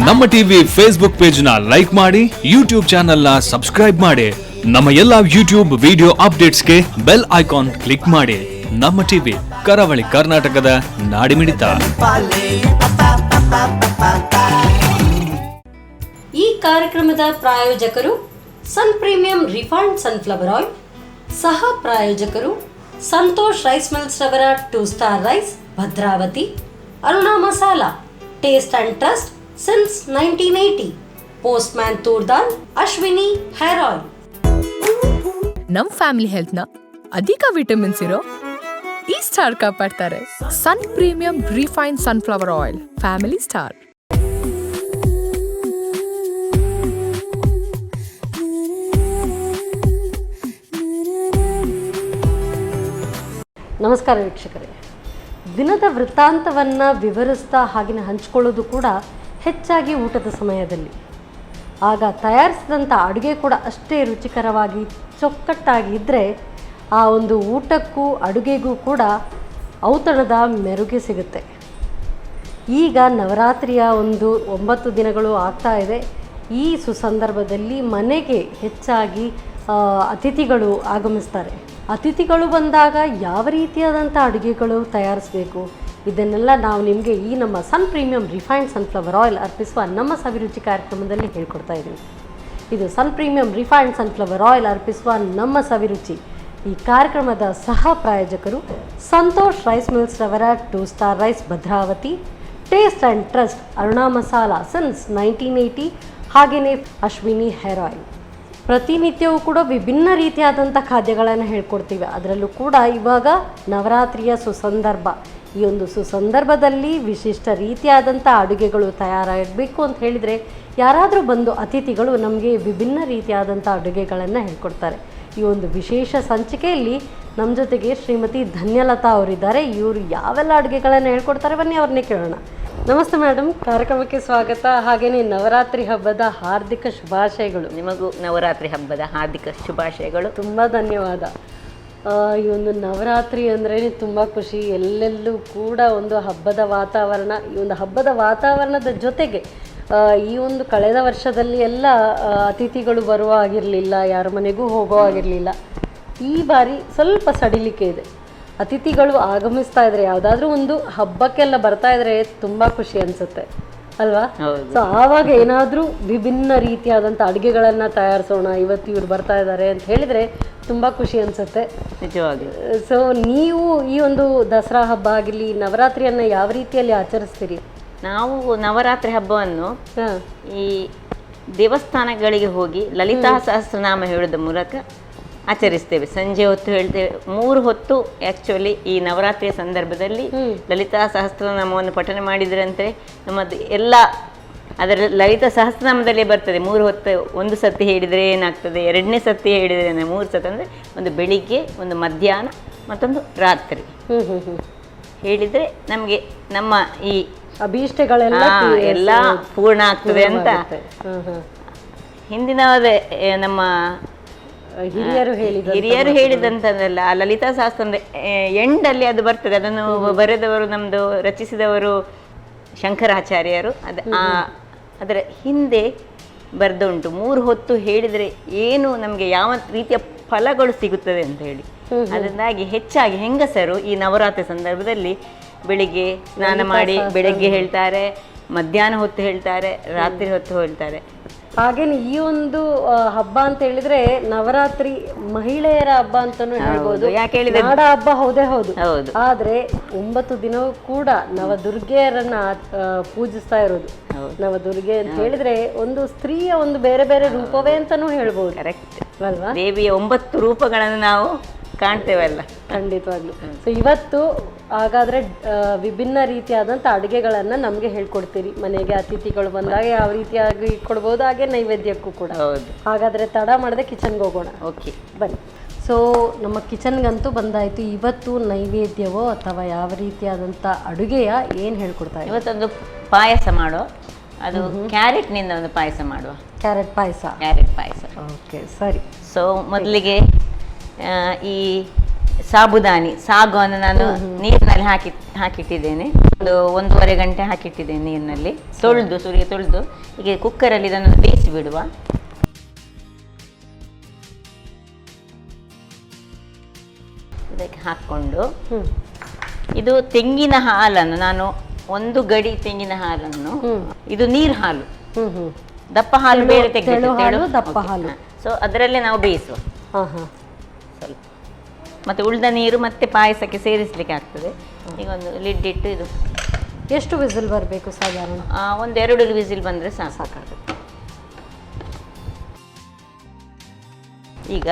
ನಮ್ಮ TV Facebook page ನ like ಮಾಡಿ, ಯೂಟ್ಯೂಬ್ ಚಾನೆಲ್ ನ ಸಬ್ಸ್ಕ್ರೈಬ್ ಮಾಡಿ. ನಮ್ಮ ಎಲ್ಲಾ ಯೂಟ್ಯೂಬ್ ವಿಡಿಯೋ ಅಪ್ಡೇಟ್ಸ್ಗೆ ಬೆಲ್ ಐಕಾನ್ ಕ್ಲಿಕ್ ಮಾಡಿ. ನಮ್ಮ ಟಿವಿ ಕರಾವಳಿ ಕರ್ನಾಟಕದ ನಾಡಿಮಿಡಿತ. ಈ ಕಾರ್ಯಕ್ರಮದ ಪ್ರಾಯೋಜಕರು sun premium refined sunflower oil, ಸಹ ಪ್ರಾಯೋಜಕರು ಸಂತೋಷ್ ರೈಸ್ ಮಿಲ್ಸ್ ರವರ 2 star rice Bhadravati, Aruna masala taste and trust since 1980, postman ತೂರ್ದಾನ್, ಅಶ್ವಿನಿ ಹೇರ್ ಆಯಿಲ್. ನಮ್ ಫ್ಯಾಮಿಲಿ ಹೆಲ್ತ್ ನ ಅಧಿಕ ವಿಟಮಿನ್ಸ್ ಇರೋ ಈ ಸ್ಟಾರ್ ಕಾಪಾಡ್ತಾರೆ. Sun premium refined sunflower oil, family star. ನಮಸ್ಕಾರ ವೀಕ್ಷಕರೇ. ದಿನದ ವೃತ್ತಾಂತವನ್ನು ವಿವರಿಸ್ತಾ ಹಾಗೆಯೇ ಹಂಚಿಕೊಳ್ಳೋದು ಕೂಡ ಹೆಚ್ಚಾಗಿ ಊಟದ ಸಮಯದಲ್ಲಿ. ಆಗ ತಯಾರಿಸಿದಂಥ ಅಡುಗೆ ಕೂಡ ಅಷ್ಟೇ ರುಚಿಕರವಾಗಿ ಚೊಕ್ಕಟ್ಟಾಗಿ ಇದ್ದರೆ ಆ ಒಂದು ಊಟಕ್ಕೂ ಅಡುಗೆಗೂ ಕೂಡ ಔತಣದ ಮೆರುಗೆ ಸಿಗುತ್ತೆ. ಈಗ ನವರಾತ್ರಿಯ ಒಂದು 9 ದಿನಗಳು ಆಗ್ತಾ ಇದೆ. ಈ ಸುಸಂದರ್ಭದಲ್ಲಿ ಮನೆಗೆ ಹೆಚ್ಚಾಗಿ ಅತಿಥಿಗಳು ಆಗಮಿಸ್ತಾರೆ. ಅತಿಥಿಗಳು ಬಂದಾಗ ಯಾವ ರೀತಿಯಾದಂಥ ಅಡುಗೆಗಳು ತಯಾರಿಸಬೇಕು, ಇದನ್ನೆಲ್ಲ ನಾವು ನಿಮಗೆ ಈ ನಮ್ಮ ಸನ್ ಪ್ರೀಮಿಯಂ ರಿಫೈನ್ಡ್ ಸನ್ಫ್ಲವರ್ ಆಯಿಲ್ ಅರ್ಪಿಸುವ ನಮ್ಮ ಸವಿರುಚಿ ಕಾರ್ಯಕ್ರಮದಲ್ಲಿ ಹೇಳ್ಕೊಡ್ತಾ ಇದ್ದೀವಿ. ಇದು ಸನ್ ಪ್ರೀಮಿಯಂ ರಿಫೈನ್ಡ್ ಸನ್ಫ್ಲವರ್ ಆಯಿಲ್ ಅರ್ಪಿಸುವ ನಮ್ಮ ಸವಿರುಚಿ. ಈ ಕಾರ್ಯಕ್ರಮದ ಸಹ ಪ್ರಾಯೋಜಕರು ಸಂತೋಷ್ ರೈಸ್ ಮಿಲ್ಸ್ ರವರ 2 star rice Bhadravati, taste and trust, Aruna masala since 1980, ಹಾಗೆಯೇ ಅಶ್ವಿನಿ ಹೇರ್ ಆಯಿಲ್. ಪ್ರತಿನಿತ್ಯವೂ ಕೂಡ ವಿಭಿನ್ನ ರೀತಿಯಾದಂಥ ಖಾದ್ಯಗಳನ್ನು ಹೇಳ್ಕೊಡ್ತೀವಿ. ಅದರಲ್ಲೂ ಕೂಡ ಇವಾಗ ನವರಾತ್ರಿಯ ಸುಸಂದರ್ಭ. ಈ ಒಂದು ಸುಸಂದರ್ಭದಲ್ಲಿ ವಿಶಿಷ್ಟ ರೀತಿಯಾದಂಥ ಅಡುಗೆಗಳು ತಯಾರಾಗಬೇಕು ಅಂತ ಹೇಳಿದರೆ ಯಾರಾದರೂ ಬಂದು ಅತಿಥಿಗಳು ನಮಗೆ ವಿಭಿನ್ನ ರೀತಿಯಾದಂಥ ಅಡುಗೆಗಳನ್ನು ಹೇಳ್ಕೊಡ್ತಾರೆ. ಈ ಒಂದು ವಿಶೇಷ ಸಂಚಿಕೆಯಲ್ಲಿ ನಮ್ಮ ಜೊತೆಗೆ ಶ್ರೀಮತಿ ಧನ್ಯಲತಾ ಅವರಿದ್ದಾರೆ. ಇವರು ಯಾವೆಲ್ಲ ಅಡುಗೆಗಳನ್ನು ಹೇಳ್ಕೊಡ್ತಾರೆ ಬನ್ನಿ ಅವ್ರನ್ನೇ ಕೇಳೋಣ. ನಮಸ್ತೆ ಮೇಡಮ್, ಕಾರ್ಯಕ್ರಮಕ್ಕೆ ಸ್ವಾಗತ. ಹಾಗೆಯೇ ನವರಾತ್ರಿ ಹಬ್ಬದ ಹಾರ್ದಿಕ ಶುಭಾಶಯಗಳು. ನಿಮಗೂ ನವರಾತ್ರಿ ಹಬ್ಬದ ಹಾರ್ದಿಕ ಶುಭಾಶಯಗಳು. ತುಂಬ ಧನ್ಯವಾದ. ಈ ಒಂದು ನವರಾತ್ರಿ ಅಂದ್ರೇ ತುಂಬ ಖುಷಿ. ಎಲ್ಲೆಲ್ಲೂ ಕೂಡ ಒಂದು ಹಬ್ಬದ ವಾತಾವರಣ. ಈ ಒಂದು ಹಬ್ಬದ ವಾತಾವರಣದ ಜೊತೆಗೆ ಈ ಒಂದು ಕಳೆದ ವರ್ಷದಲ್ಲಿ ಎಲ್ಲ ಅತಿಥಿಗಳು ಬರುವ ಆಗಿರಲಿಲ್ಲ, ಯಾರ ಮನೆಗೂ ಹೋಗೋ ಆಗಿರಲಿಲ್ಲ. ಈ ಬಾರಿ ಸ್ವಲ್ಪ ಸಡಿಲಿಕೆ ಇದೆ. ಅತಿಥಿಗಳು ಆಗಮಿಸ್ತಾ ಇದ್ರೆ, ಯಾವುದಾದ್ರೂ ಒಂದು ಹಬ್ಬಕ್ಕೆಲ್ಲ ಬರ್ತಾ ಇದ್ರೆ ತುಂಬ ಖುಷಿ ಅನಿಸುತ್ತೆ ಅಲ್ವಾ? ಸೊ ಆವಾಗ ಏನಾದರೂ ವಿಭಿನ್ನ ರೀತಿಯಾದಂಥ ಅಡುಗೆಗಳನ್ನು ತಯಾರಿಸೋಣ, ಇವತ್ತು ಇವ್ರು ಬರ್ತಾ ಇದ್ದಾರೆ ಅಂತ ಹೇಳಿದರೆ ತುಂಬ ಖುಷಿ ಅನಿಸುತ್ತೆ ನಿಜವಾಗಿ. ಸೊ ನೀವು ಈ ಒಂದು ದಸರಾ ಹಬ್ಬ ಆಗಿರಲಿ, ನವರಾತ್ರಿಯನ್ನು ಯಾವ ರೀತಿಯಲ್ಲಿ ಆಚರಿಸ್ತೀರಿ? ನಾವು ನವರಾತ್ರಿ ಹಬ್ಬವನ್ನು ಈ ದೇವಸ್ಥಾನಗಳಿಗೆ ಹೋಗಿ ಲಲಿತಾ ಸಹಸ್ರನಾಮ ಹೇಳೋದ ಮೂಲಕ ಆಚರಿಸ್ತೇವೆ. ಸಂಜೆ ಹೊತ್ತು ಹೇಳ್ತೇವೆ. 3 ಹೊತ್ತು ಆ್ಯಕ್ಚುಲಿ ಈ ನವರಾತ್ರಿಯ ಸಂದರ್ಭದಲ್ಲಿ ಲಲಿತಾ ಸಹಸ್ರನಾಮವನ್ನು ಪಠನೆ ಮಾಡಿದ್ರಂತೆ ನಮ್ಮದು ಎಲ್ಲ ಅದರ ಲಲಿತಾ ಸಹಸ್ರನಾಮದಲ್ಲೇ ಬರ್ತದೆ. 3 ಹೊತ್ತು, 1 ಸತಿ ಹೇಳಿದರೆ ಏನಾಗ್ತದೆ, 2ನೇ ಸತಿ ಹೇಳಿದರೆ 3 ಸತಿ, ಅಂದರೆ ಒಂದು ಬೆಳಿಗ್ಗೆ, ಒಂದು ಮಧ್ಯಾಹ್ನ, ಮತ್ತೊಂದು ರಾತ್ರಿ ಹೇಳಿದರೆ ನಮಗೆ ನಮ್ಮ ಈ ಅಭೀಷ್ಟಗಳೆಲ್ಲ ಎಲ್ಲ ಪೂರ್ಣ ಆಗ್ತದೆ ಅಂತ ಹಿಂದಿನ ನಮ್ಮ ಹಿರಿಯರು ಹೇಳಿದಂತಲ್ಲ. ಆ ಲಲಿತಾ ಶಾಸ್ತ್ರ ಅಂದರೆ ಎಂಡಲ್ಲಿ ಅದು ಬರ್ತದೆ. ಅದನ್ನು ಬರೆದವರು, ನಮ್ಮದು ರಚಿಸಿದವರು ಶಂಕರಾಚಾರ್ಯರು. ಅದರ ಹಿಂದೆ ಬರೆದುಂಟು 3 ಹೊತ್ತು ಹೇಳಿದರೆ ಏನು ನಮಗೆ ಯಾವ ರೀತಿಯ ಫಲಗಳು ಸಿಗುತ್ತದೆ ಅಂತ ಹೇಳಿ. ಅದರಿಂದಾಗಿ ಹೆಚ್ಚಾಗಿ ಹೆಂಗಸರು ಈ ನವರಾತ್ರಿ ಸಂದರ್ಭದಲ್ಲಿ ಬೆಳಿಗ್ಗೆ ಸ್ನಾನ ಮಾಡಿ ಬೆಳಗ್ಗೆ ಹೇಳ್ತಾರೆ, ಮಧ್ಯಾಹ್ನ ಹೊತ್ತು ಹೇಳ್ತಾರೆ, ರಾತ್ರಿ ಹೊತ್ತು ಹೇಳ್ತಾರೆ. ಹಾಗೇನೆ ಈ ಒಂದು ಹಬ್ಬ ಅಂತ ಹೇಳಿದ್ರೆ ನವರಾತ್ರಿ ಮಹಿಳೆಯರ ಹಬ್ಬ ಅಂತಾನು ಹೇಳ್ಬೋದು. ಯಾಕೆ ಹೇಳಿದ್ರೆ ನಾಡ ಹಬ್ಬ ಹೌದೇ ಹೌದು. ಆದ್ರೆ 9 ದಿನವೂ ಕೂಡ ನವದುರ್ಗೆಯರನ್ನ ಪೂಜಿಸ್ತಾ ಇರೋದು. ನವದುರ್ಗೆ ಅಂತ ಹೇಳಿದ್ರೆ ಒಂದು ಸ್ತ್ರೀಯ ಒಂದು ಬೇರೆ ಬೇರೆ ರೂಪವೇ ಅಂತಾನು ಹೇಳ್ಬೋದು. ಕರೆಕ್ಟ್ ಅಲ್ವಾ? ದೇವಿಯ 9 ರೂಪಗಳನ್ನು ನಾವು ಕಾಣ್ತೇವಲ್ಲ. ಖಂಡಿತವಾಗ್ಲು. ಸೊ ಇವತ್ತು ಹಾಗಾದ್ರೆ ವಿಭಿನ್ನ ರೀತಿಯಾದಂಥ ಅಡುಗೆಗಳನ್ನು ನಮಗೆ ಹೇಳ್ಕೊಡ್ತೀರಿ. ಮನೆಗೆ ಅತಿಥಿಗಳು ಬಂದಾಗ ಯಾವ ರೀತಿಯಾಗಿ ಇಟ್ಕೊಡ್ಬೋದು, ಹಾಗೆ ನೈವೇದ್ಯಕ್ಕೂ ಕೂಡ. ಹಾಗಾದ್ರೆ ತಡ ಮಾಡದೆ ಕಿಚನ್ಗೆ ಹೋಗೋಣ. ಓಕೆ ಬನ್ನಿ. ಸೊ ನಮ್ಮ ಕಿಚನ್ಗಂತೂ ಬಂದಾಯಿತು. ಇವತ್ತು ನೈವೇದ್ಯವೋ ಅಥವಾ ಯಾವ ರೀತಿಯಾದಂಥ ಅಡುಗೆಯ ಏನು ಹೇಳ್ಕೊಡ್ತಾ ಇದ್ದೀವಿ? ಇವತ್ತೊಂದು ಪಾಯಸ ಮಾಡೋ, ಅದು ಕ್ಯಾರೆಟ್ನಿಂದ ಒಂದು ಪಾಯಸ ಮಾಡುವ. ಕ್ಯಾರೆಟ್ ಪಾಯಸ. ಕ್ಯಾರೆಟ್ ಪಾಯಸ. ಓಕೆ, ಸರಿ. ಸೊ ಮೊದಲಿಗೆ ಈ ಸಾಬುದಾನಿ ಸಾಗುವನ್ನು ನಾನು ನೀರಿನಲ್ಲಿ ಹಾಕಿಟ್ಟಿದ್ದೇನೆ. 1.5 ಗಂಟೆ ಹಾಕಿಟ್ಟಿದ್ದೇನೆ ನೀರಿನಲ್ಲಿ, ಸುರಿಗೆ ತೊಳೆದು. ಈಗ ಕುಕ್ಕರಲ್ಲಿ ಇದನ್ನು ಬೇಯಿಸಿ ಬಿಡುವ. ಇದಕ್ಕೆ ಹಾಕ್ಕೊಂಡು ಇದು ತೆಂಗಿನ ಹಾಲನ್ನು ನಾನು 1 ಗಡಿ ತೆಂಗಿನ ಹಾಲನ್ನು, ಇದು ನೀರು ಹಾಲು, ದಪ್ಪ ಹಾಲು ಬೇರೆ ತೆಗೆದು ದಪ್ಪ ಹಾಲು, ಸೊ ಅದರಲ್ಲೇ ನಾವು ಬೇಯಿಸುವ ಸ್ವಲ್ಪ. ಮತ್ತೆ ಉಳಿದ ನೀರು ಮತ್ತೆ ಪಾಯಸಕ್ಕೆ ಸೇರಿಸಲಿಕ್ಕೆ ಆಗ್ತದೆ. ಈಗ ಒಂದು ಲಿಡ್ ಇಟ್ಟು ಇದು ಎಷ್ಟು ವಿಸಿಲ್ ಬರಬೇಕು ಸಾಧಾರಣ? 1-2 ವಿಸಿಲ್ ಬಂದರೆ ಸಾಕಾಗುತ್ತೆ. ಈಗ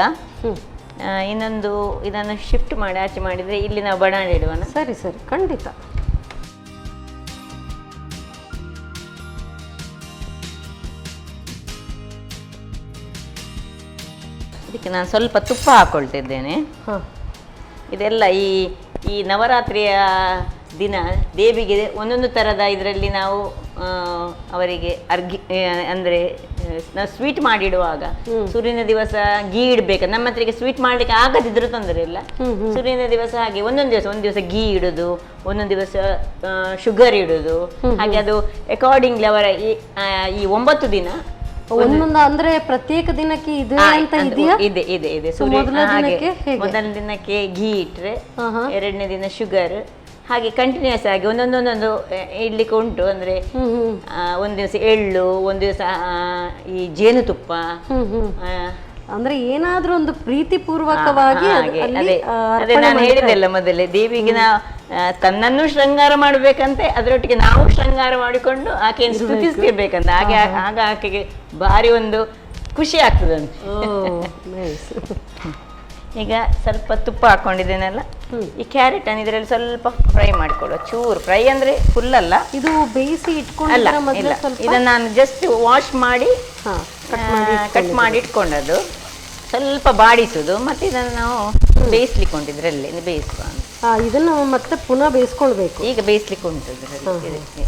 ಇನ್ನೊಂದು ಇದನ್ನು ಶಿಫ್ಟ್ ಮಾಡಿ ಆಚೆ ಮಾಡಿದರೆ ಇಲ್ಲಿ ನಾವು ಬಡಾಣಿ ಇಡುವನ. ಸರಿ ಸರಿ, ಖಂಡಿತ. ಇದಕ್ಕೆ ನಾನು ಸ್ವಲ್ಪ ತುಪ್ಪ ಹಾಕ್ಕೊಳ್ತಿದ್ದೇನೆ. ಇದೆಲ್ಲ ಈ ನವರಾತ್ರಿಯ ದಿನ ದೇವಿಗೆ ಒಂದೊಂದು ಥರದ ಇದರಲ್ಲಿ ನಾವು ಅವರಿಗೆ ಅಂದರೆ ನಾವು ಸ್ವೀಟ್ ಮಾಡಿಡುವಾಗ ಸೂರ್ಯನ ದಿವಸ ಗೀ ಇಡಬೇಕು. ನಮ್ಮ ಹತ್ರಿಗೆ ಸ್ವೀಟ್ ಮಾಡಲಿಕ್ಕೆ ಆಗದಿದ್ರೂ ತೊಂದರೆ ಇಲ್ಲ. ಸೂರ್ಯನ ದಿವಸ ಹಾಗೆ ಒಂದು ದಿವಸ ಗೀ ಇಡೋದು, ಒಂದೊಂದು ದಿವಸ ಶುಗರ್ ಇಡೋದು, ಹಾಗೆ ಅದು ಅಕಾರ್ಡಿಂಗ್ಲಿ ಅವರ ಈ 9 ದಿನ ಒಂದೊಂದು ಅಂದ್ರೆ ಪ್ರತ್ಯೇಕ ದಿನಕ್ಕೆ ಇದೆ ಅಂತ ಇದೆಯಾ? ಇದೆ. ಮೊದಲ ದಿನಕ್ಕೆ ಗೀ ಇಟ್ರೆ, 2ನೇ ದಿನ ಶುಗರ್, ಹಾಗೆ ಕಂಟಿನ್ಯೂಸ್ ಆಗಿ ಒಂದೊಂದೊಂದೊಂದು ಇಡ್ಲಿಕ್ಕೆ ಉಂಟು. ಅಂದ್ರೆ ಒಂದ್ ದಿವಸ ಎಳ್ಳು, ಒಂದ್ ದಿವಸ ಈ ಜೇನುತುಪ್ಪ, ಅಂದ್ರೆ ಏನಾದ್ರೂ ಒಂದು ಪ್ರೀತಿ ಪೂರ್ವಕವಾಗಿ ಅದೇ ನಾನು ಹೇಳಿದೆಲ್ಲ ಮೊದಲೇ, ದೇವಿಗೆ ನಾವು ತನ್ನನ್ನು ಶೃಂಗಾರ ಮಾಡ್ಬೇಕಂತೆ, ಅದರೊಟ್ಟಿಗೆ ನಾವು ಶೃಂಗಾರ ಮಾಡಿಕೊಂಡು ಆಕೆಯನ್ನು ಸ್ತುತಿಸ್ತಿರ್ಬೇಕಂತ. ಆಗ ಆಕೆಗೆ ಭಾರಿ ಒಂದು ಖುಷಿ ಆಗ್ತದಂತೆ. ಈಗ ಸ್ವಲ್ಪ ತುಪ್ಪ ಹಾಕೊಂಡಿದ್ದೇನಲ್ಲ, ಈ ಕ್ಯಾರೆಟ್ ಅನ್ನು ಇದರಲ್ಲಿ ಸ್ವಲ್ಪ ಫ್ರೈ ಮಾಡಿಕೊಳ್ಳುವ. ಚೂರು ಫ್ರೈ ಅಂದ್ರೆ ಫುಲ್ ಅಲ್ಲ, ಇದು ಬೇಯಿಸಿ ಅಲ್ಲ, ಇದನ್ನ ನಾನು ಜಸ್ಟ್ ವಾಶ್ ಮಾಡಿ ಕಟ್ ಮಾಡಿ ಇಟ್ಕೊಂಡದ್ದು, ಸ್ವಲ್ಪ ಬಾಡಿಸುದು, ಮತ್ತೆ ಇದನ್ನು ನಾವು ಬೇಯಿಸ್ಲಿಕ್ಕೆ ಉಂಟು, ಇದರಲ್ಲಿ ಬೇಯಿಸುವ. ಇದನ್ನು ಮತ್ತೆ ಪುನಃ ಬೇಯಿಸ್ಕೊಳ್ಬೇಕು. ಈಗ ಬೇಯಿಸ್ಲಿಕ್ಕೆ ಉಂಟು ಇದರಲ್ಲಿ.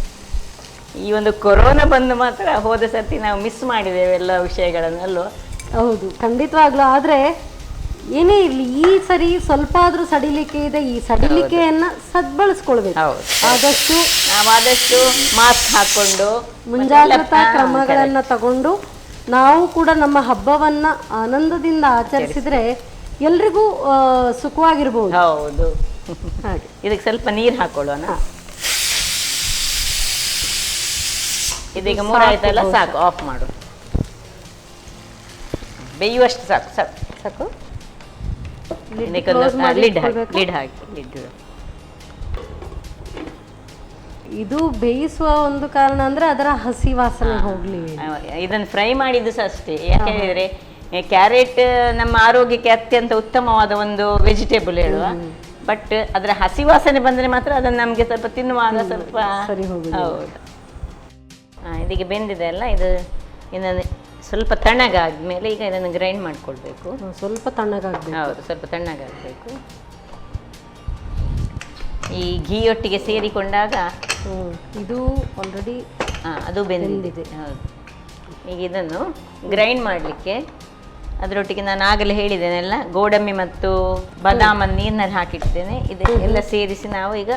ಈ ಒಂದು ಕೊರೋನಾ ಬಂದು ಮಾತ್ರ ಹೋದ ಸರ್ತಿ ನಾವು ಮಿಸ್ ಮಾಡಿದ್ದೇವೆ ಎಲ್ಲ ವಿಷಯಗಳನ್ನಲ್ಲೂ. ಹೌದು, ಖಂಡಿತವಾಗ್ಲೂ. ಆದ್ರೆ ಏನೇ ಇರ್ಲಿ, ಈ ಸರಿ ಸ್ವಲ್ಪ ಆದ್ರೂ ಸಡಿಲಿಕೆ ಇದೆ. ಈ ಸಡಿಲಿಕೆಯನ್ನ ಸದ್ಬಳಸ್ಕೊಳ್ಬೇಕು. ಆದಷ್ಟು ಮಾಸ್ಕ್ ಹಾಕೊಂಡು ಮುಂಜಾಗ್ರತಾ ಕ್ರಮಗಳನ್ನ ತಗೊಂಡು ನಾವು ಕೂಡ ನಮ್ಮ ಹಬ್ಬವನ್ನ ಆನಂದದಿಂದ ಆಚರಿಸಿದ್ರೆ ಎಲ್ರಿಗೂ ಸುಖವಾಗಿರ್ಬೋದು. ಹೌದು. ಹಾಗೆ ಇದಕ್ಕೆ ಸ್ವಲ್ಪ ನೀರು ಹಾಕೊಳ್ಳೋಣ. ಇದೀಗ 3 ಆಯ್ತಲ್ಲ, ಸಾಕು, ಆಫ್ ಮಾಡು. ಬೇಯುವಷ್ಟು ಸಾಕು. ಲಿಡ್ ಹಾಕಿ. ಇದು ಬೇಯಿಸುವ ಒಂದು ಕಾರಣ ಅಂದ್ರೆ ಅದರ ಹಸಿ ವಾಸನೆ ಹೋಗ್ಲಿ. ಇದನ್ನು ಫ್ರೈ ಮಾಡಿದ್ದು ಸಹ ಅಷ್ಟೇ. ಯಾಕೆ ಹೇಳಿದ್ರೆ ಕ್ಯಾರೆಟ್ ನಮ್ಮ ಆರೋಗ್ಯಕ್ಕೆ ಅತ್ಯಂತ ಉತ್ತಮವಾದ ಒಂದು ವೆಜಿಟೇಬಲ್ ಹೇಳುವ. ಬಟ್ ಅದರ ಹಸಿ ವಾಸನೆ ಬಂದ್ರೆ ಮಾತ್ರ ಅದನ್ನು ನಮ್ಗೆ ಸ್ವಲ್ಪ ತಿನ್ನುವಾಗ ಸ್ವಲ್ಪ ಸರಿ ಹೋಗುದು. ಹೌದು. ಇದೀಗ ಬೆಂದಿದೆ ಅಲ್ಲ, ಇದು ಇನ್ನೊಂದು ಸ್ವಲ್ಪ ತಣ್ಣಗಾದ್ಮೇಲೆ ಈಗ ಇದನ್ನು ಗ್ರೈಂಡ್ ಮಾಡ್ಕೊಳ್ಬೇಕು. ಸ್ವಲ್ಪ ತಣ್ಣಗಾಗಬೇಕು. ಹೌದು, ಸ್ವಲ್ಪ ತಣ್ಣಗಾಗಬೇಕು. ಈ ಘೀ ಒಟ್ಟಿಗೆ ಸೇರಿಕೊಂಡಾಗ ಇದು ಆಲ್ರೆಡಿ ಅದು ಬೆಂದಿದೆ. ಹೌದು. ಈಗ ಇದನ್ನು ಗ್ರೈಂಡ್ ಮಾಡಲಿಕ್ಕೆ ಅದರೊಟ್ಟಿಗೆ ನಾನು ಆಗಲೇ ಹೇಳಿದ್ದೇನೆಲ್ಲ, ಗೋಡಂಬಿ ಮತ್ತು ಬಾದಾಮನ್ನು ನೀರಿನಲ್ಲಿ ಹಾಕಿಡ್ತೇನೆ. ಇದೆಲ್ಲ ಸೇರಿಸಿ ನಾವು ಈಗ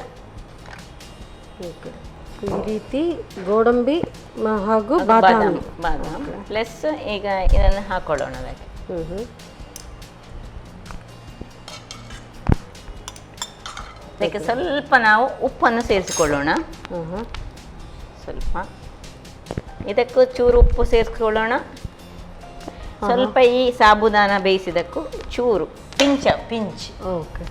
ಈ ರೀತಿ ಗೋಡಂಬಿ ಹಾಗೂ ಬಾದಾಮಿ ಪ್ಲಸ್ ಈಗ ಇದನ್ನು ಹಾಕೊಳ್ಳೋಣ. ಅದಕ್ಕೆ ಸ್ವಲ್ಪ ನಾವು ಉಪ್ಪನ್ನು ಸೇರಿಸಿಕೊಳ್ಳೋಣ. ಸ್ವಲ್ಪ ಇದಕ್ಕೂ ಚೂರು ಉಪ್ಪು ಸೇರಿಸ್ಕೊಳ್ಳೋಣ. ಸ್ವಲ್ಪ ಈ ಸಾಬುದಾನ ಬೇಯಿಸಿದಕ್ಕೂ ಚೂರು ಪಿಂಚ್. ಓಕೆ.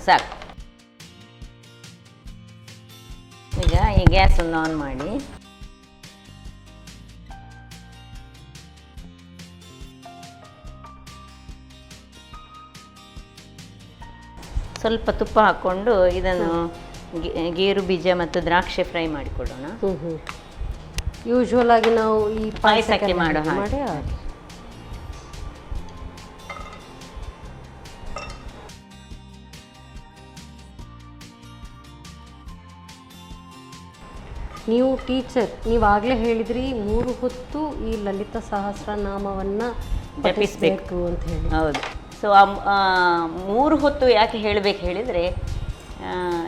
ಸಾಕು. ಈಗ ಈ ಗ್ಯಾಸನ್ನು ಆನ್ ಮಾಡಿ ಸ್ವಲ್ಪ ತುಪ್ಪ ಹಾಕ್ಕೊಂಡು ಇದನ್ನು ಗೇರು ಬೀಜ ಮತ್ತು ದ್ರಾಕ್ಷಿ ಫ್ರೈ ಮಾಡಿಕೊಡೋಣ. ಯೂಶುವಲ್ ಆಗಿ ನಾವು ಈ ಪಾಯಸಕ್ಕೆ ಮಾಡೋ ಹಾಗೆ. ನೀವು ಟೀಚರ್, ನೀವಾಗಲೇ ಹೇಳಿದ್ರಿ 3 ಹೊತ್ತು ಈ ಲಲಿತಾ ಸಹಸ್ರನಾಮವನ್ನು ಪಠಿಸಬೇಕು ಅಂತ ಹೇಳಿ. ಹೌದು. ಸೊ 3 ಹೊತ್ತು ಯಾಕೆ ಹೇಳಬೇಕು ಹೇಳಿದರೆ,